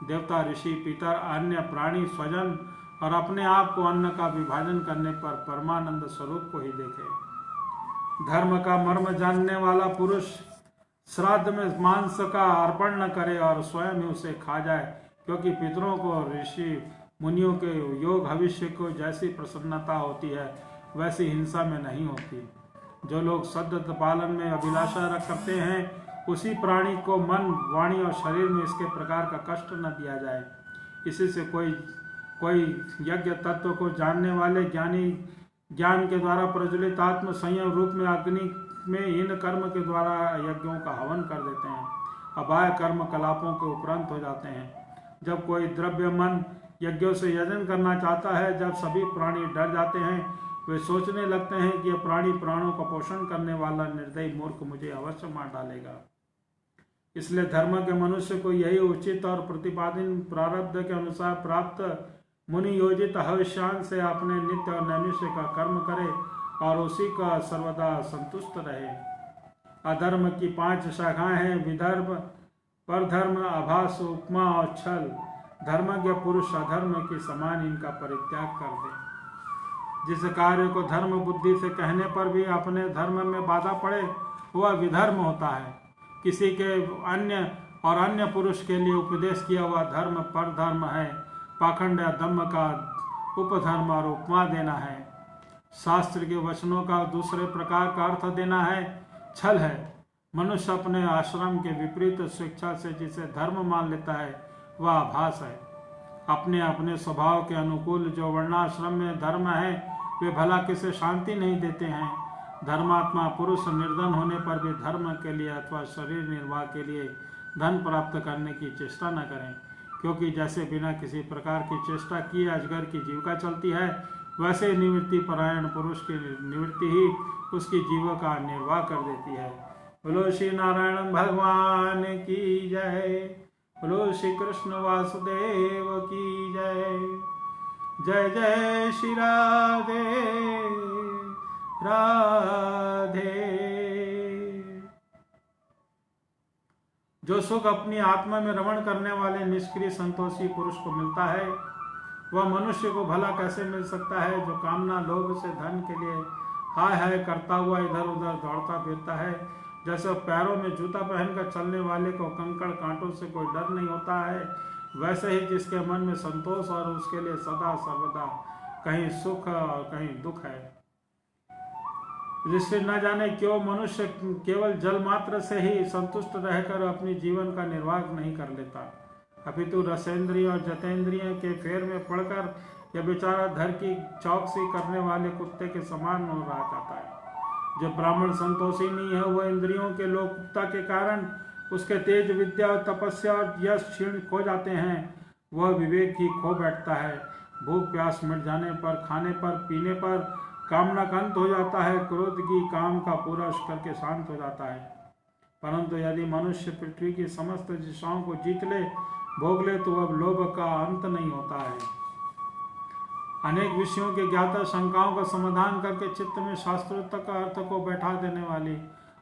देवता, ऋषि, पितर, अन्य प्राणी, स्वजन और अपने आप को अन्न का विभाजन करने पर परमानंद स्वरूप को ही देखे। धर्म का मर्म जानने वाला पुरुष श्राद्ध में मांस का अर्पण न करे और स्वयं ही उसे खा जाए, क्योंकि पितरों को ऋषि मुनियों के योग भविष्य को जैसी प्रसन्नता होती है वैसी हिंसा में नहीं होती। जो लोग सद्गत पालन में अभिलाषा करते हैं उसी प्राणी को मन, वाणी और शरीर में इसके प्रकार का कष्ट न दिया जाए। इसी से कोई यज्ञ तत्व को जानने वाले ज्ञानी ज्ञान के द्वारा प्रज्वलित आत्म संयम रूप में अग्नि में इन कर्म के द्वारा यज्ञों का हवन कर देते हैं, अबाह्य कर्म कलापों के उपरांत हो जाते हैं। जब कोई द्रव्य मन यज्ञों से यजन करना चाहता है, जब सभी प्राणी डर जाते हैं, वे सोचने लगते हैं कि यह प्राणी प्राणों का पोषण करने वाला निर्दयी मूर्ख मुझे अवश्य मार डालेगा। इसलिए धर्म के मनुष्य को यही उचित और प्रतिपादित प्रारब्ध के अनुसार प्राप्त मुनि योजित हविष्यान से अपने नित्य और नैमिष्य का कर्म करे और उसी का सर्वदा संतुष्ट रहे। अधर्म की 5 शाखाएं हैं: विधर्म, परधर्म, आभास, उपमा और छल। धर्मज्ञ पुरुष अधर्म के समान इनका परित्याग कर दे। जिस कार्य को धर्म बुद्धि से कहने पर भी अपने धर्म में बाधा पड़े वह विधर्म होता है। किसी के अन्य पुरुष के लिए उपदेश किया हुआ धर्म परधर्म है। पाखंड या दम्भ का उपधर्म और उपमा देना है। शास्त्र के वचनों का दूसरे प्रकार का अर्थ देना है, छल है। मनुष्य अपने आश्रम के विपरीत स्वेच्छा से जिसे धर्म मान लेता है वह आभास है। अपने अपने स्वभाव के अनुकूल जो वर्णाश्रम में धर्म है वे भला किसे शांति नहीं देते हैं। धर्मात्मा पुरुष निर्धन होने पर भी धर्म के लिए अथवा शरीर निर्वाह के लिए धन प्राप्त करने की चेष्टा न करें, क्योंकि जैसे बिना किसी प्रकार की चेष्टा किए अजगर की जीविका चलती है, वैसे निवृत्ति परायण पुरुष की निवृत्ति ही उसकी जीविका निर्वाह कर देती है। बोलो श्री नारायण भगवान की जय। बोलो श्री कृष्ण वासुदेव की जय। जय जय श्री राधे राधे। जो सुख अपनी आत्मा में रमण करने वाले निष्क्रिय संतोषी पुरुष को मिलता है वह मनुष्य को भला कैसे मिल सकता है, जो कामना लोभ से धन के लिए हाय हाय करता हुआ इधर उधर दौड़ता फिरता है। जैसे पैरों में जूता पहनकर चलने वाले को कंकड़ कांटों से कोई डर नहीं होता है, वैसे ही जिसके मन में संतोष और उसके लिए सदा सर्वदा कहीं सुख और कहीं दुख है, जिससे न जाने क्यों मनुष्य केवल जल मात्र से ही संतुष्ट रहकर अपनी जीवन का निर्वाह नहीं कर लेता, अपितु रसेंद्रिय और जतेंद्रिय के फेर में पड़कर यह बेचारा धर की चौकसी करने वाले कुत्ते के समान हो रहा जाता है। जो ब्राह्मण संतोषी नहीं है वह इंद्रियों के लोकता के कारण उसके तेज विद्या और तपस्या और यश क्षीण खो जाते हैं। वह विवेक ही खो बैठता है। भूख प्यास मिट जाने पर, खाने पर, पीने पर कामना का अंत हो जाता है। क्रोध की काम का पूरा करके शांत हो जाता है। परंतु यदि मनुष्य पृथ्वी की समस्त दिशाओं को जीत ले, भोग ले, तो अब लोभ का अंत नहीं होता है। अनेक विषयों के ज्ञाता शंकाओं का समाधान करके चित्त में शास्त्रोक्त का अर्थ को बैठा देने वाली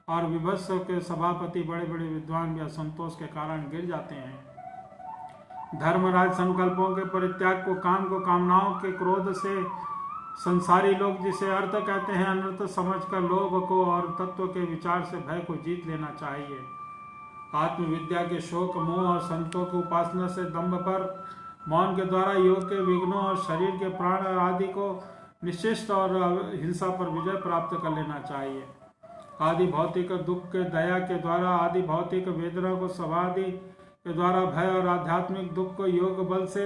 और विभत्स के सभापति बड़े बड़े विद्वान भी असंतोष के कारण गिर जाते हैं। धर्मराज संकल्पों के परित्याग को, काम को, कामनाओं के क्रोध से संसारी लोग जिसे अर्थ कहते हैं अनर्थ समझकर लोभ को और तत्व के विचार से भय को जीत लेना चाहिए। आत्मविद्या के शोक मोह और संतों की उपासना से दंभ पर मौन के द्वारा योग के विघ्नों और शरीर के प्राण आदि को निश्चित और हिंसा पर विजय प्राप्त कर लेना चाहिए। आदि भौतिक दुख के दया के द्वारा, आदि भौतिक वेदना को समाधि के द्वारा, भय और आध्यात्मिक दुख को योग बल से,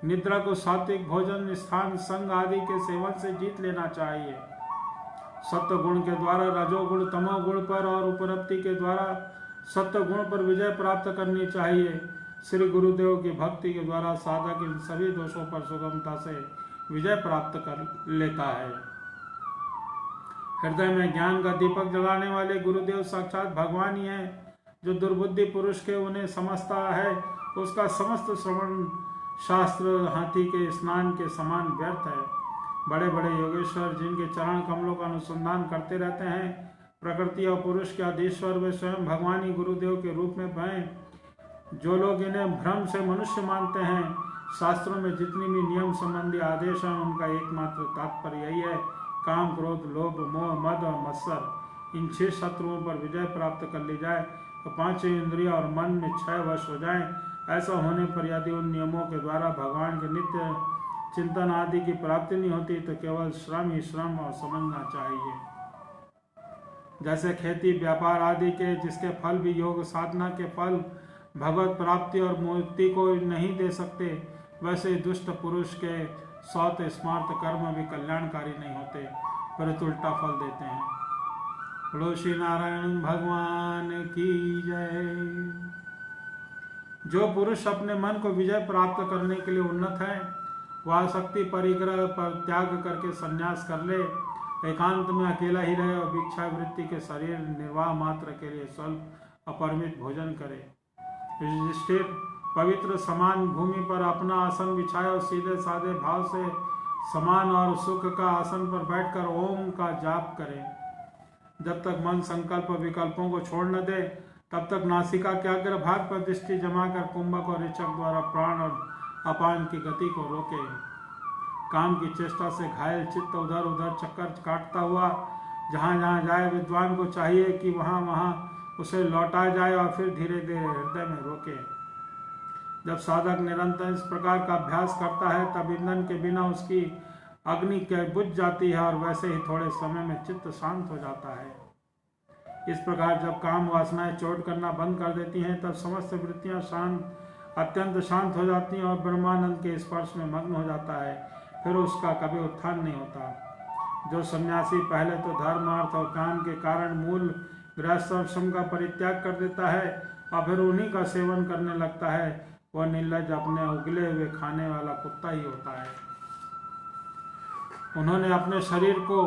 निद्रा को सात्विक भोजन, स्थान, संग आदि के सेवन से जीत लेना चाहिए। सत्य गुण के द्वारा रजोगुण तमोगुण पर और उपरप्ति के द्वारा सत्य गुण पर विजय प्राप्त करनी चाहिए। श्री गुरुदेव की भक्ति के द्वारा साधक इन सभी दोषों पर सुगमता से विजय प्राप्त कर लेता है। हृदय में ज्ञान का दीपक जलाने वाले गुरुदेव साक्षात भगवान ही हैं। जो दुर्बुद्धि पुरुष के उन्हें समझता है उसका समस्त श्रवण शास्त्र हाथी के स्नान के समान व्यर्थ है। बड़े बड़े योगेश्वर जिनके चरण कमलों का अनुसंधान करते रहते हैं, प्रकृति और पुरुष के अधीश्वर वे स्वयं भगवान ही गुरुदेव के रूप में बने। जो लोग इन्हें भ्रम से मनुष्य मानते हैं शास्त्रों में जितनी भी नियम संबंधी आदेश हैं उनका एकमात्र तात्पर्य यही है, काम, क्रोध, लोभ, मोह, मद और मत्सर, इन 6 शत्रुओं पर विजय प्राप्त कर ली जाए तो 5 इंद्रिय और मन में 6 वश हो जाएं। ऐसा होने पर यदि उन नियमों के द्वारा भगवान के नित्य चिंतन आदि की प्राप्ति नहीं होती तो केवल श्रम ही श्रम और समझना चाहिए। जैसे खेती, व्यापार आदि के जिसके फल भी योग साधना के फल भगवत प्राप्ति और मुक्ति को नहीं दे सकते, वैसे दुष्ट पुरुष के सौत स्मार्त कर्म भी कल्याणकारी नहीं होते, परंतु उल्टा फल देते हैं। बोलो श्री नारायण भगवान की जय। जो पुरुष अपने मन को विजय प्राप्त करने के लिए उन्नत है, वह शक्ति परिग्रह पर त्याग करके संन्यास कर ले, एकांत में अकेला ही रहे और भिक्षावृत्ति के शरीर निर्वाह मात्र के लिए स्वल्प अपरिमित भोजन करे। युधिष्ठिर पवित्र समान भूमि पर अपना आसन बिछाए और सीधे साधे भाव से समान और सुख का आसन पर बैठकर ओम का जाप करे। जब तक मन संकल्प विकल्पों को छोड़ न दे, तब तक नासिका के अग्र भाग पर दृष्टि जमाकर कुंभक और ऋचक द्वारा प्राण और अपान की गति को रोके। काम की चेष्टा से घायल चित्त उधर उधर चक्कर काटता हुआ जहाँ जहाँ जाए, विद्वान को चाहिए कि वहाँ वहाँ उसे लौटा जाए और फिर धीरे धीरे हृदय में रोके। जब साधक निरंतर इस प्रकार का अभ्यास करता है, तब ईंधन के बिना उसकी अग्नि के बुझ जाती है और वैसे ही थोड़े समय में चित्त शांत हो जाता है। इस प्रकार जब काम वासनाएं चोट करना बंद कर देती हैं, तब समस्त वृत्तियां अत्यंत शांत हो जाती हैं और ब्रह्मानंद के स्पर्श में मग्न हो जाता है। फिर उसका कभी उत्थान नहीं होता। जो सन्यासी पहले तो धर्म, अर्थ और काम के कारण मूल गृहस्थाश्रम का परित्याग कर देता है और फिर उन्हीं का सेवन करने लगता है, वह निर्लज अपने उगले हुए खाने वाला कुत्ता ही होता है। उन्होंने अपने शरीर को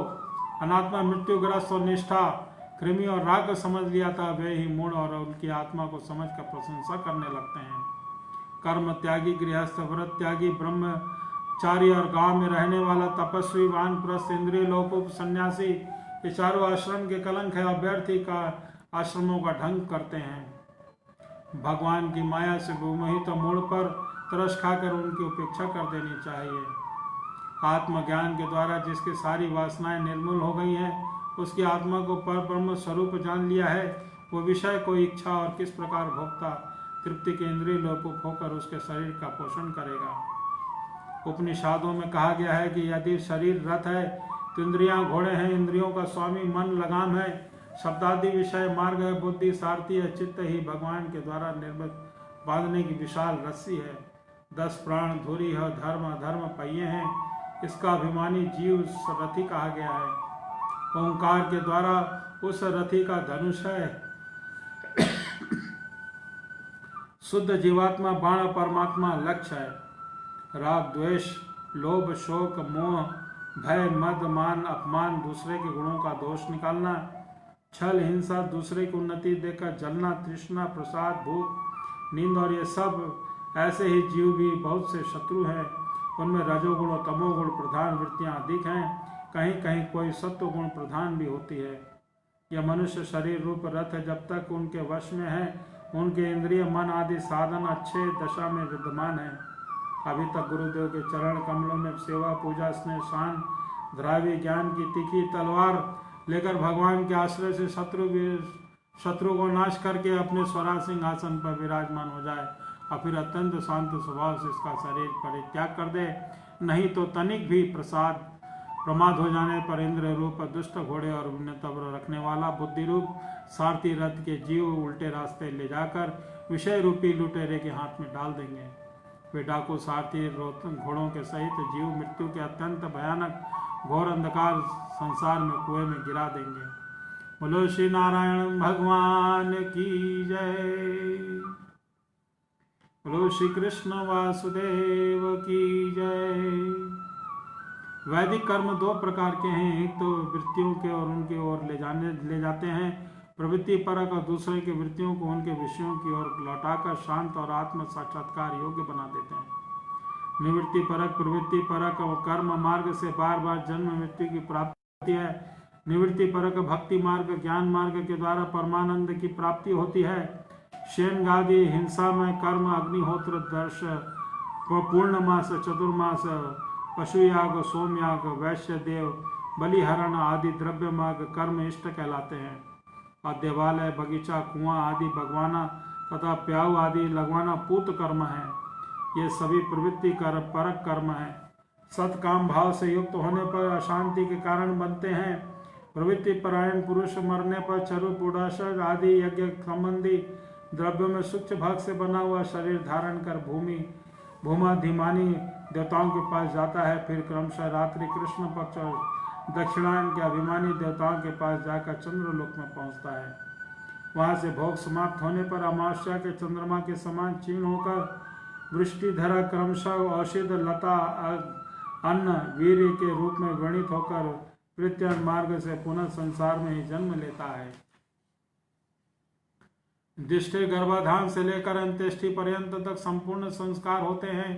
अनात्मा, मृत्युग्रस्त और निष्ठा, कृमि और राग समझ लिया था। वे ही मूढ़ और उनकी आत्मा को समझकर प्रशंसा करने लगते हैं। कर्म त्यागी गृहस्थ, व्रत त्यागी ब्रह्मचारी और गांव में रहने वाला तपस्वी, वानप्रस्थ, इंद्रिय लोकोप सन्यासी, ये चारों आश्रम के कलंक है। अभ्यर्थी का आश्रमों का ढंग करते हैं। भगवान की माया से मोहित मूढ़ पर तरस खाकर उनकी उपेक्षा कर देनी चाहिए। आत्मज्ञान के द्वारा जिसकी सारी वासनाएं निर्मूल हो गई हैं, उसकी आत्मा को पर ब्रह्म स्वरूप जान लिया है, वो विषय को इच्छा और किस प्रकार भोक्ता तृप्ति के इंद्रिय लोपुप होकर उसके शरीर का पोषण करेगा। उपनिषदों में कहा गया है कि यदि शरीर रथ है तो इंद्रियां घोड़े हैं, इंद्रियों का स्वामी मन लगाम है, शब्दादि विषय मार्ग है, बुद्धि सारथी है, चित्त ही भगवान के द्वारा निर्मित बांधने की विशाल रस्सी है। 10 प्राण धुरी है, धर्म अधर्म पहिए हैं, इसका अभिमानी जीव रथी कहा गया है। ओंकार के द्वारा उस रथी का धनुष है। शुद्ध जीवात्मा बाण परमात्मा लक्ष्य है। राग, द्वेष, लोभ, शोक, मोह, भय, मद, मान, अपमान, दूसरे के गुणों का दोष निकालना, छल, हिंसा, दूसरे की उन्नति देखकर जलना, तृष्णा, प्रसाद, भूख, नींद और ये सब ऐसे ही जीव भी बहुत से शत्रु हैं। उनमें रजोगुण और तमोगुण प्रधान वृत्तियां अधिक हैं, कहीं कहीं कोई सत्व गुण प्रधान भी होती है। यह मनुष्य शरीर रूप रथ जब तक उनके वश में है, उनके इंद्रिय, मन आदि साधन अच्छे दशा में विद्यमान है। अभी तक गुरुदेव के चरण कमलों में सेवा, पूजा, स्नेह, शान, द्राव्य ज्ञान की तीखी तलवार लेकर भगवान के आश्रय से शत्रु को नाश करके अपने स्वराज सिंहासन पर विराजमान हो जाए और फिर अत्यंत शांत स्वभाव से इसका शरीर परित्याग कर दे। नहीं तो तनिक भी प्रमाद हो जाने पर इंद्र रूप दुष्ट घोड़े और तब्र रखने वाला बुद्धि रूप सारथी रथ के जीव उल्टे रास्ते ले जाकर विषय रूपी लुटेरे के हाथ में डाल देंगे। वे डाकू सारथी घोड़ों के सहित जीव मृत्यु के अत्यंत भयानक घोर अंधकार संसार में कुएं में गिरा देंगे। बोलो श्री नारायण भगवान की जय। बोलो श्री कृष्ण वासुदेव की जय। वैदिक कर्म 2 प्रकार के हैं। एक तो वृत्तियों के और उनकी ओर ले जाते हैं प्रवृत्ति परक, और दूसरे की वृत्तियों को उनके विषयों की ओर लौटाकर शांत और आत्म साक्षात्कार योग्य बना देते हैं। निवृत्ति परक, प्रवृत्ति परक और कर्म मार्ग से बार बार जन्म मृत्यु की प्राप्ति है। निवृत्ति परक भक्ति मार्ग, ज्ञान मार्ग के द्वारा परमानंद की प्राप्ति होती है। शेन गादी हिंसा में कर्म, अग्निहोत्र, दर्श, पूर्णमास, चतुर्मास, पशुयाग, सोमयाग, वैश्य देव, बलिहरण आदि द्रव्य मार्ग कर्म इष्ट कहलाते हैं। और देवालय, बगीचा, कुआं आदि भगवाना तथा प्याऊ आदि लगवाना पूत कर्म है। ये सभी प्रवृत्ति कर परक कर्म है। सत्काम भाव से युक्त होने पर अशांति के कारण बनते हैं। प्रवृत्ति परायण पुरुष मरने पर चरु पुडाशर आदि यज्ञ संबंधी द्रव्यों में सूक्ष्म भाग से बना हुआ शरीर धारण कर भूमाधिमानी देवताओं के पास जाता है। फिर क्रमशः रात्रि कृष्ण पक्ष और दक्षिणायन के अभिमानी देवताओं के पास जाकर चंद्रलोक में पहुंचता है। वहां से भोग समाप्त होने पर अमावस्या के चंद्रमा के समान क्षीण होकर वृष्टिधरा क्रमशः औषध, लता, अन्न, वीर्य के रूप में गणित होकर प्रत्यन मार्ग से पुनः संसार में ही जन्म लेता है। दिष्टि गर्भाधान से लेकर अंत्येष्टि पर्यंत तक संपूर्ण संस्कार होते हैं,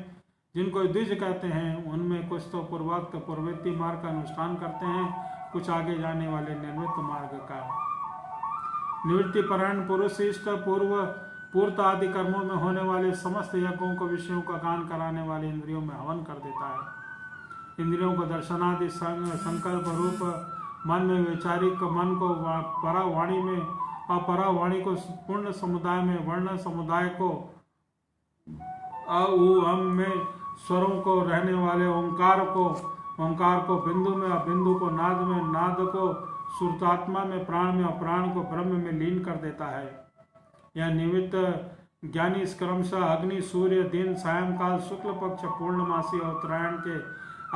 जिनको द्विज कहते हैं। उनमें कुछ तो पूर्वोक्त प्रवृत्ति मार्ग का अनुष्ठान करते हैं, कुछ आगे जाने वाले निर्वृत्त मार्ग का। निवृत्ति परायण पुरुष इष्ट पूर्त आदि कर्मों में होने वाले समस्त यज्ञों को विषयों का गान कराने वाले इंद्रियों में हवन कर देता है। इंद्रियों को दर्शनादि संकल्प रूप मन में वैचारिक मन को परावाणी में और परावाणी को पूर्ण समुदाय में, वर्ण समुदाय को अम में, स्वरों को रहने वाले ओंकार को बिंदु में, और बिंदु को नाद में, नाद को सुरतात्मा में, प्राण में, और प्राण को ब्रह्म में लीन कर देता है। यह निमित्त ज्ञानी क्रमशः अग्नि, सूर्य, दिन, सायंकाल, शुक्ल पक्ष, पूर्णमासी और उत्तरायण के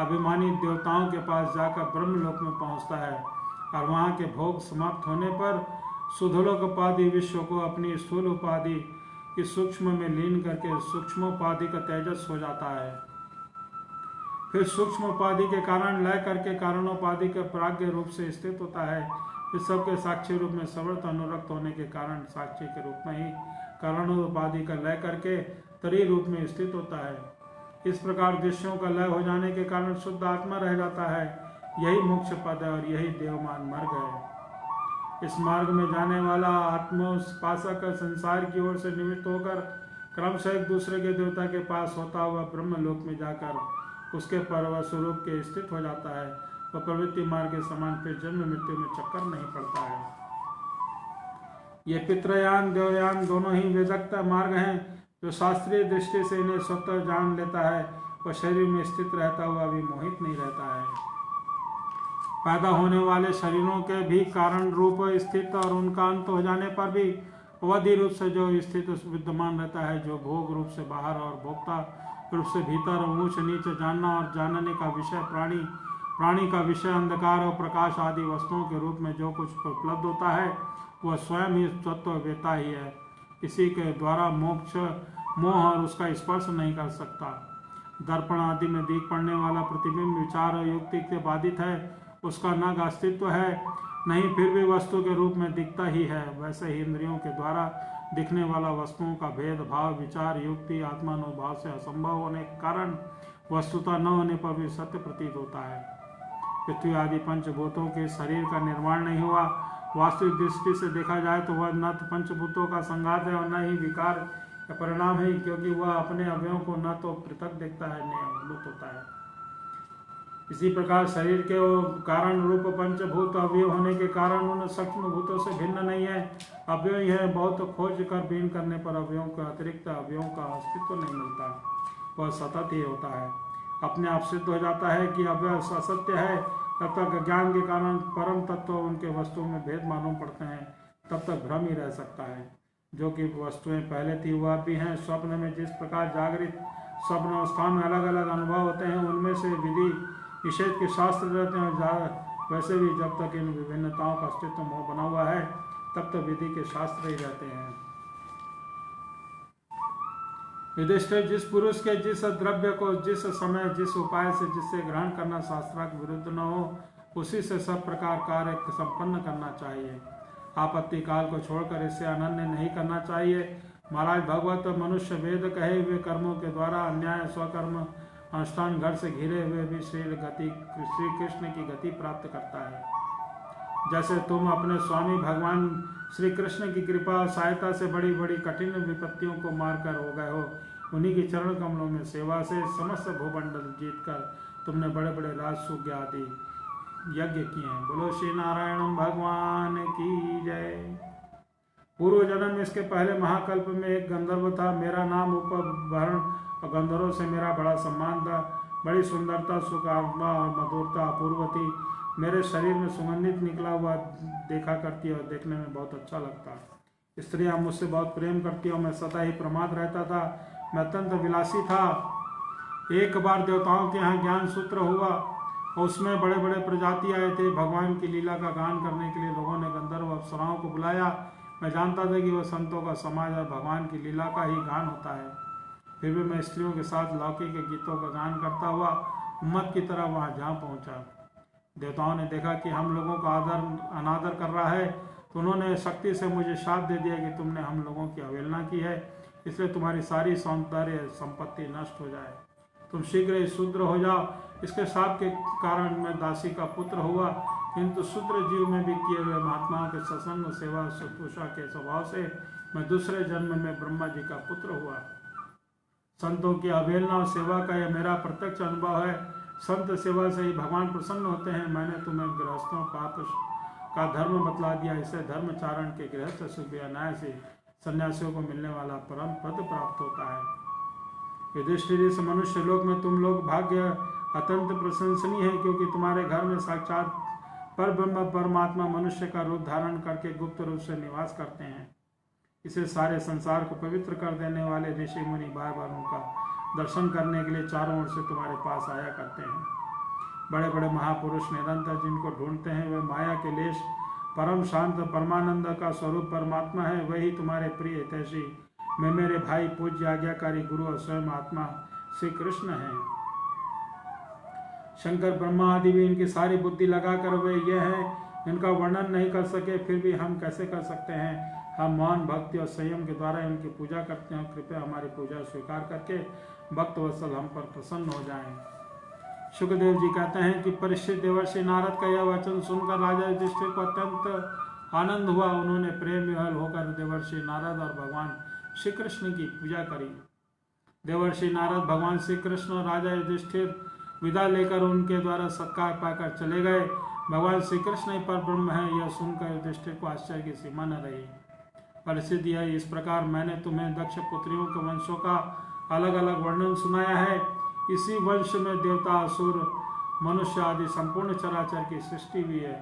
अभिमानी देवताओं के पास जाकर ब्रह्मलोक में पहुंचता है। और वहां के भोग समाप्त होने पर सुधलोक उपाधि विश्व को अपनी स्थूल उपाधि की सूक्ष्म में लीन करके सूक्ष्मोपाधि का तेजस हो जाता है। फिर सूक्ष्म उपाधि के कारण लय करके कारणोपाधि के प्राज्ञ रूप से स्थित होता है। फिर सबके साक्षी रूप में सर्वत्र अनुरक्त होने के कारण साक्षी के रूप में ही कारणोपाधि का लय करके तरी रूप में स्थित होता है। इस प्रकार दृश्यों का लय हो जाने के कारण शुद्ध आत्मा रह जाता है। यही मोक्ष पद है और यही देवमान मार्ग है। इस मार्ग में जाने वाला आत्मोपासक संसार की ओर से निमित्त होकर क्रमशः एक दूसरे के देवता के पास होता हुआ ब्रह्मलोक में जाकर उसके पर्व स्वरूप के स्थित हो जाता है। वह प्रवृत्ति मार्ग के समान फिर जन्म मृत्यु में चक्कर नहीं पड़ता है। ये पितृयान देवयान दोनों ही वेदक्त मार्ग हैं, जो शास्त्रीय दृष्टि से इन्हें स्वतः जान लेता है। वह शरीर में स्थित रहता हुआ भी मोहित नहीं रहता है। पैदा होने वाले शरीरों के भी कारण रूप स्थित और उनका अंत हो जाने पर भी अवधि रूप से जो स्थित विद्यमान रहता है, जो भोग रूप से बाहर और भोक्ता रूप से भीतर, ऊंच नीच जानना और जानने का विषय प्राणी का विषय अंधकार और प्रकाश आदि वस्तुओं के रूप में जो कुछ उपलब्ध होता है, वह स्वयं ही तत्व वेता ही है। इसी के द्वारा मोक्ष मोह और उसका स्पर्श नहीं कर सकता। दर्पण आदि में दिख पड़ने वाला प्रतिबिंब विचार और युक्ति से बाधित है, उसका न अस्तित्व है, नहीं फिर भी वस्तु के रूप में दिखता ही है। वैसे ही इंद्रियों के द्वारा दिखने वाला वस्तुओं का भेद भाव विचार युक्ति आत्मानुभाव से असंभव होने के कारण वस्तुता न होने पर भी सत्य प्रतीत होता है। पृथ्वी आदि पंचभूतों के शरीर का निर्माण नहीं हुआ। वास्तविक दृष्टि से देखा जाए तो वह न तो पंचभूतों का संघात है और न ही विकार का परिणाम है, क्योंकि वह अपने अवयवों को न तो पृथक देखता है न अवलुप्त होता है। इसी प्रकार शरीर के कारण रूप पंचभूत अवयव होने के कारण उन सूक्ष्म भूतों से भिन्न नहीं है, अवयव ही है। बहुत खोज कर बीन करने पर अवयवों के अतिरिक्त अवयवों का अस्तित्व नहीं मिलता, वह सतत ही होता है। अपने आप सिद्ध हो जाता है कि अवयव असत्य है। तब तक ज्ञान के कारण परम तत्व उनके वस्तुओं में भेद मालूम पड़ते हैं, तब तक भ्रम ही रह सकता है। जो कि वस्तुएं पहले थी वह भी हैं। स्वप्न में जिस प्रकार जागृत स्वप्न अवस्था में अलग अलग अनुभव होते हैं, उनमें से विधि निषेध के शास्त्र रहते हैं, वैसे भी जब तक इन विभिन्नताओं का अस्तित्व मोह बना हुआ है, तब तक विधि के शास्त्र ही रहते हैं। युधिष्ठिर, जिस पुरुष के जिस द्रव्य को जिस समय जिस उपाय से जिससे ग्रहण करना शास्त्रार्थ विरुद्ध न हो, उसी से सब प्रकार कार्य संपन्न करना चाहिए। आपत्ति काल को छोड़कर इससे अनन्य नहीं करना चाहिए। महाराज भगवत मनुष्य वेद कहे हुए कर्मों के द्वारा अन्याय स्वकर्म अनुष्ठान घर से घिरे हुए भी श्री कृष्ण की गति प्राप्त करता है। जैसे तुम अपने स्वामी भगवान श्री कृष्ण की कृपा और सहायता से बड़ी बड़ी कठिन विपत्तियों को मार कर हो गए हो, उन्हीं के चरण कमलों में सेवा से समस्त भूमंडल जीतकर तुमने बड़े बड़े राजसूय आदि यज्ञ किए हैं। बोलो श्री नारायण भगवान की जय। पूर्व जन्म में इसके पहले महाकल्प में एक गंधर्व था। मेरा नाम उपभरण और गंधर्वों से मेरा बड़ा सम्मान था। बड़ी सुंदरता, सुख, आत्मा और मधुरता अपूर्व थी। मेरे शरीर में सुगंधित निकला हुआ देखा करती और देखने में बहुत अच्छा लगता। स्त्रियां मुझसे बहुत प्रेम करती और मैं सदा ही प्रमाद रहता था। मैं अत्यंत विलासी था। एक बार देवताओं के यहाँ ज्ञान सूत्र हुआ और उसमें बड़े बड़े प्रजाति आए थे। भगवान की लीला का गान करने के लिए लोगों ने गंधर्व अप्सराओं को बुलाया। मैं जानता था कि वह संतों का समाज और भगवान की लीला का ही गान होता है, फिर भी मैं स्त्रियों के साथ लौकिक के गीतों का गान करता हुआ उम्मत की तरह वहां जा पहुंचा। देवताओं ने देखा कि हम लोगों का आदर अनादर कर रहा है, तो उन्होंने शक्ति से मुझे शाप दे दिया कि तुमने हम लोगों की अवहेलना की है, इसलिए तुम्हारी सारी सौंदर्य संपत्ति नष्ट हो जाए, तुम शीघ्र ही शूद्र हो जाओ। इसके शाप के कारण मैं दासी का पुत्र हुआ, किंतु शूद्र जीव में भी किए हुए महात्माओं के सत्संग सेवा शुश्रूषा के स्वभाव से मैं दूसरे जन्म में ब्रह्मा जी का पुत्र हुआ। संतों की अवहेलना और सेवा का यह मेरा प्रत्यक्ष अनुभव है। संत सेवा से ही भगवान प्रसन्न होते हैं। मैंने तुम्हें गृहस्थों पाप का धर्म बतला दिया, इससे धर्मचारण के गृहस्थ सुख न्याय से सन्यासियों को मिलने वाला परम पद प्राप्त होता है। युधिष्ठिर, इस मनुष्य लोक में तुम लोग भाग्य अत्यंत प्रशंसनीय है, क्योंकि तुम्हारे घर में साक्षात पर ब्रह्म परमात्मा मनुष्य का रूप धारण करके गुप्त रूप से निवास करते हैं। इसे सारे संसार को पवित्र कर देने वाले ऋषि मुनि बार बार उनका दर्शन करने के लिए चारों ओर से तुम्हारे पास आया करते हैं। बड़े बड़े महापुरुष निरंतर जिनको ढूंढते हैं वे माया के लेश परम शांत परमानंद का स्वरूप परमात्मा है। वही तुम्हारे प्रिय हितैषी मैं मेरे भाई पूज्य आज्ञाकारी गुरु और स्वयं आत्मा श्री कृष्ण है। शंकर ब्रह्मा आदि भी इनकी सारी बुद्धि लगाकर वे ये हैं इनका वर्णन नहीं कर सके, फिर भी हम कैसे कर सकते हैं। हम मौन भक्ति और संयम के द्वारा इनकी पूजा करते हैं। कृपया हमारी पूजा स्वीकार करके भक्त वत्सल हम पर प्रसन्न हो जाएं। शुकदेव जी कहते हैं कि परीक्षित देवर्षि नारद का यह वचन सुनकर राजा युधिष्ठिर को अत्यंत आनंद हुआ। उन्होंने प्रेम विह्वल होकर देवर्षि नारद और भगवान श्री कृष्ण की पूजा करी। देवर्षि नारद भगवान श्री कृष्ण और राजा युधिष्ठिर विदा लेकर उनके द्वारा सत्कार पाकर चले गए। भगवान श्री कृष्ण ही पर ब्रह्म है, यह सुनकर युधिष्ठिर को आश्चर्य की सीमा न रही। परिस्थिति है इस प्रकार, मैंने तुम्हें दक्ष पुत्रियों के वंशों का अलग अलग वर्णन सुनाया है। इसी वंश में देवता, असुर, मनुष्य आदि संपूर्ण चराचर की सृष्टि भी है।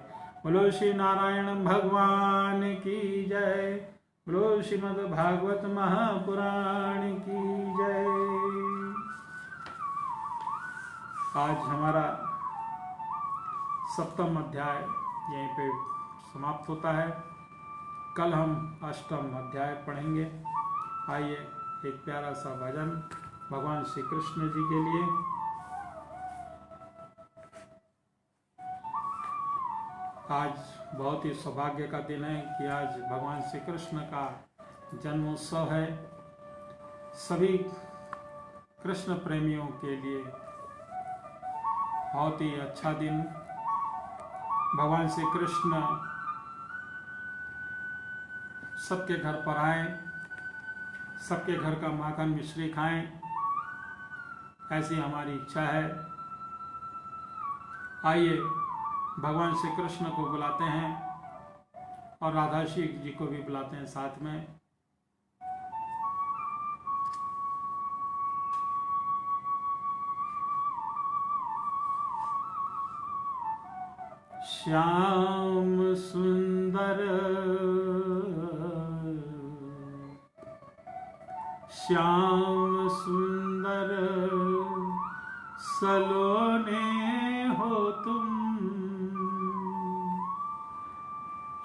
बोलो श्री नारायण भगवान की जय। बोलो श्रीमद् भागवत महापुराण की जय। आज हमारा 7वां अध्याय यहीं पे समाप्त होता है। कल हम 8वां अध्याय पढ़ेंगे। आइए एक प्यारा सा भजन भगवान श्री कृष्ण जी के लिए। आज बहुत ही सौभाग्य का दिन है कि आज भगवान श्री कृष्ण का जन्मोत्सव है। सभी कृष्ण प्रेमियों के लिए बहुत ही अच्छा दिन। भगवान श्री कृष्ण सबके घर पर आए, सबके घर का माखन मिश्री खाएं, ऐसी हमारी इच्छा है। आइए भगवान श्री कृष्ण को बुलाते हैं और राधा श्री जी को भी बुलाते हैं साथ में। श्याम सुंदर श्याम सुंदर सलोने हो तुम,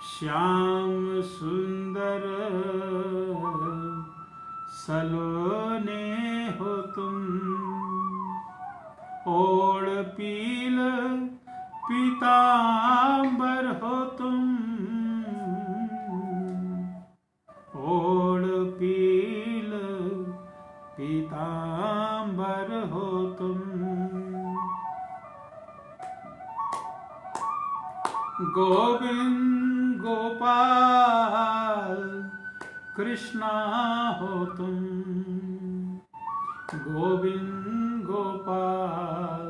श्याम सुंदर सलोने हो तुम, ओढ़ पील पीतांबर हो तुम, ओढ़ पील पीतांबर हो तुम, गोविंद गोपाल कृष्णा हो तुम, गोविंद गोपाल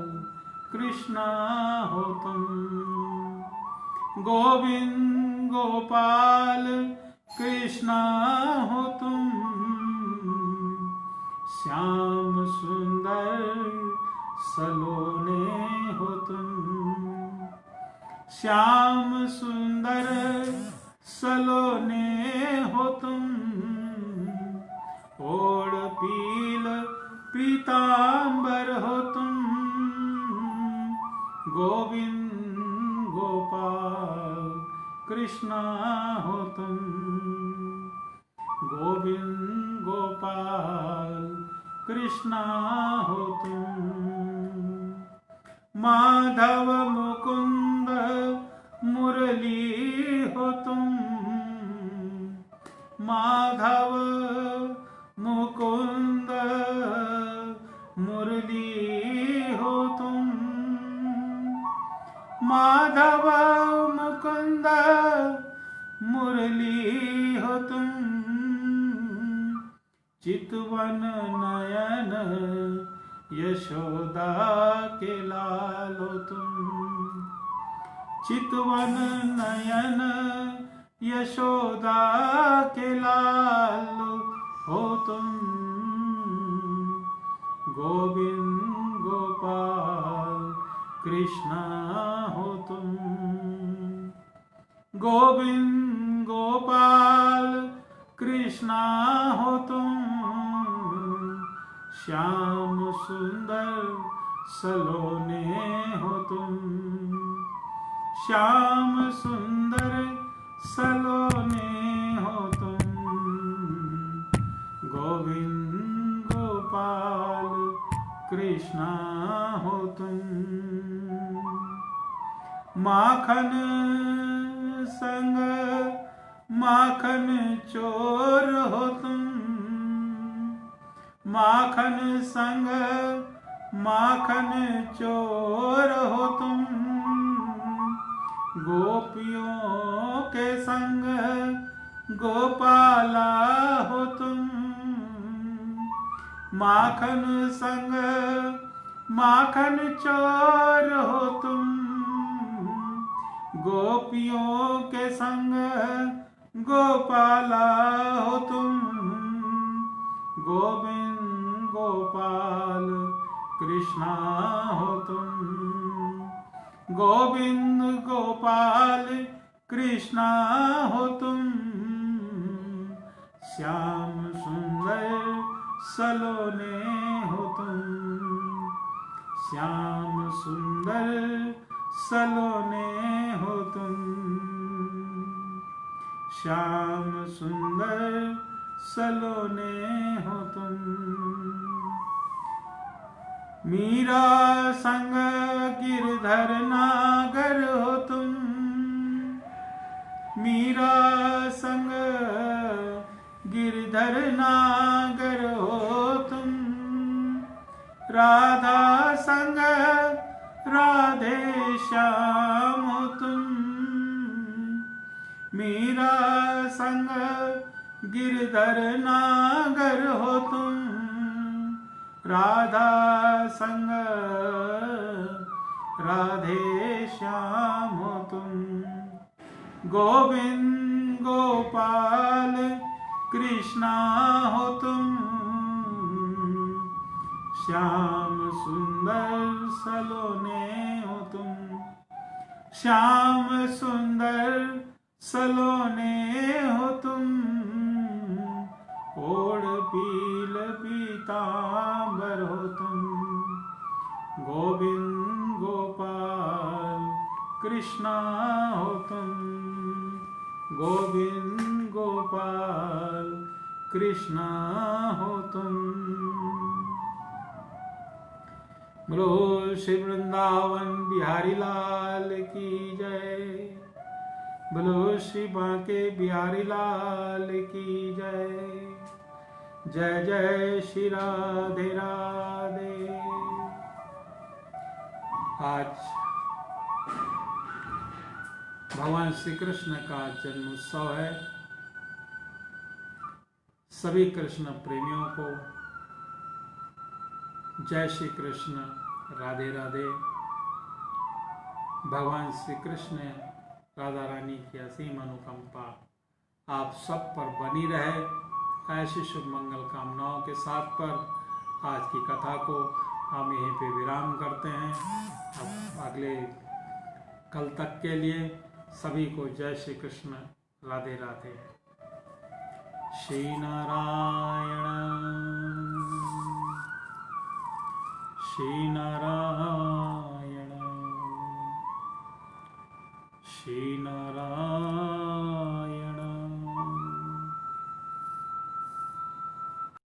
कृष्णा हो तुम। गोविंद गोपाल कृष्णा हो तुम। श्याम सुंदर सलोने हो तुम। श्याम सुंदर सलोने हो तुम। ओढ़ पील पीतांबर हो तुम। गोविंद गोपाल कृष्णा हो तुम। गोविंद गोपाल कृष्णा हो तुम। माधव मुकुंद मुरली हो तुम। माधव मुकुंद मुरली हो तुम। माधव मुकुंद मुरली हो तुम। चितवन नयन यशोदा के लाल हो तुम। चितवन नयन यशोदा के लाल हो तुम। गोविंद गोपाल कृष्णा हो तुम। गोविंद गोपाल कृष्णा हो तुम। श्याम सुंदर सलोने हो तुम। श्याम सुंदर सलोने हो तुम। गोविंद गोपाल कृष्णा हो तुम। माखन संग माखन चोर हो तुम। माखन संग माखन चोर हो तुम। गोपियों के संग गोपाला हो तुम। माखन संग माखन चोर हो तुम। गोपियों के संग गोपाला हो तुम। गोविंद गोपाल कृष्णा हो तुम। गोविंद गोपाल कृष्णा हो तुम। श्याम सुंदर सलोने हो तुम। श्याम सुंदर सलोने हो तुम। श्याम सुंदर सलोने हो तुम। मीरा संग गिरधर नागर हो तुम। मीरा संग गिरधर नागर हो तुम। राधा संग राधे श्याम हो तुम। मीरा संग गिरधर नागर हो तुम। राधा संग राधे श्याम हो तुम। गोविंद गोपाल कृष्णा हो तुम। श्याम सुंदर सलोने हो तुम। श्याम सुंदर सलोने हो तुम। ओढ़ पील पीतांबर हो तुम। गोविंद गोपाल कृष्णा हो तुम। गोविंद गोपाल कृष्णा हो तुम। बोलो श्री वृंदावन बिहारी लाल की जय। बोलो श्री बांके बिहारी लाल की जय। जय जय श्री राधे राधे। आज भगवान श्री कृष्ण का जन्म उत्सव है। सभी कृष्ण प्रेमियों को जय श्री कृष्ण, राधे राधे। भगवान श्री कृष्ण राधा रानी की असीम अनुकंपा आप सब पर बनी रहे। ऐसी शुभ मंगल कामनाओं के साथ पर आज की कथा को हम यहीं पे विराम करते हैं। अब अगले कल तक के लिए सभी को जय श्री कृष्ण, राधे राधे। श्री नारायण, श्री नारायण।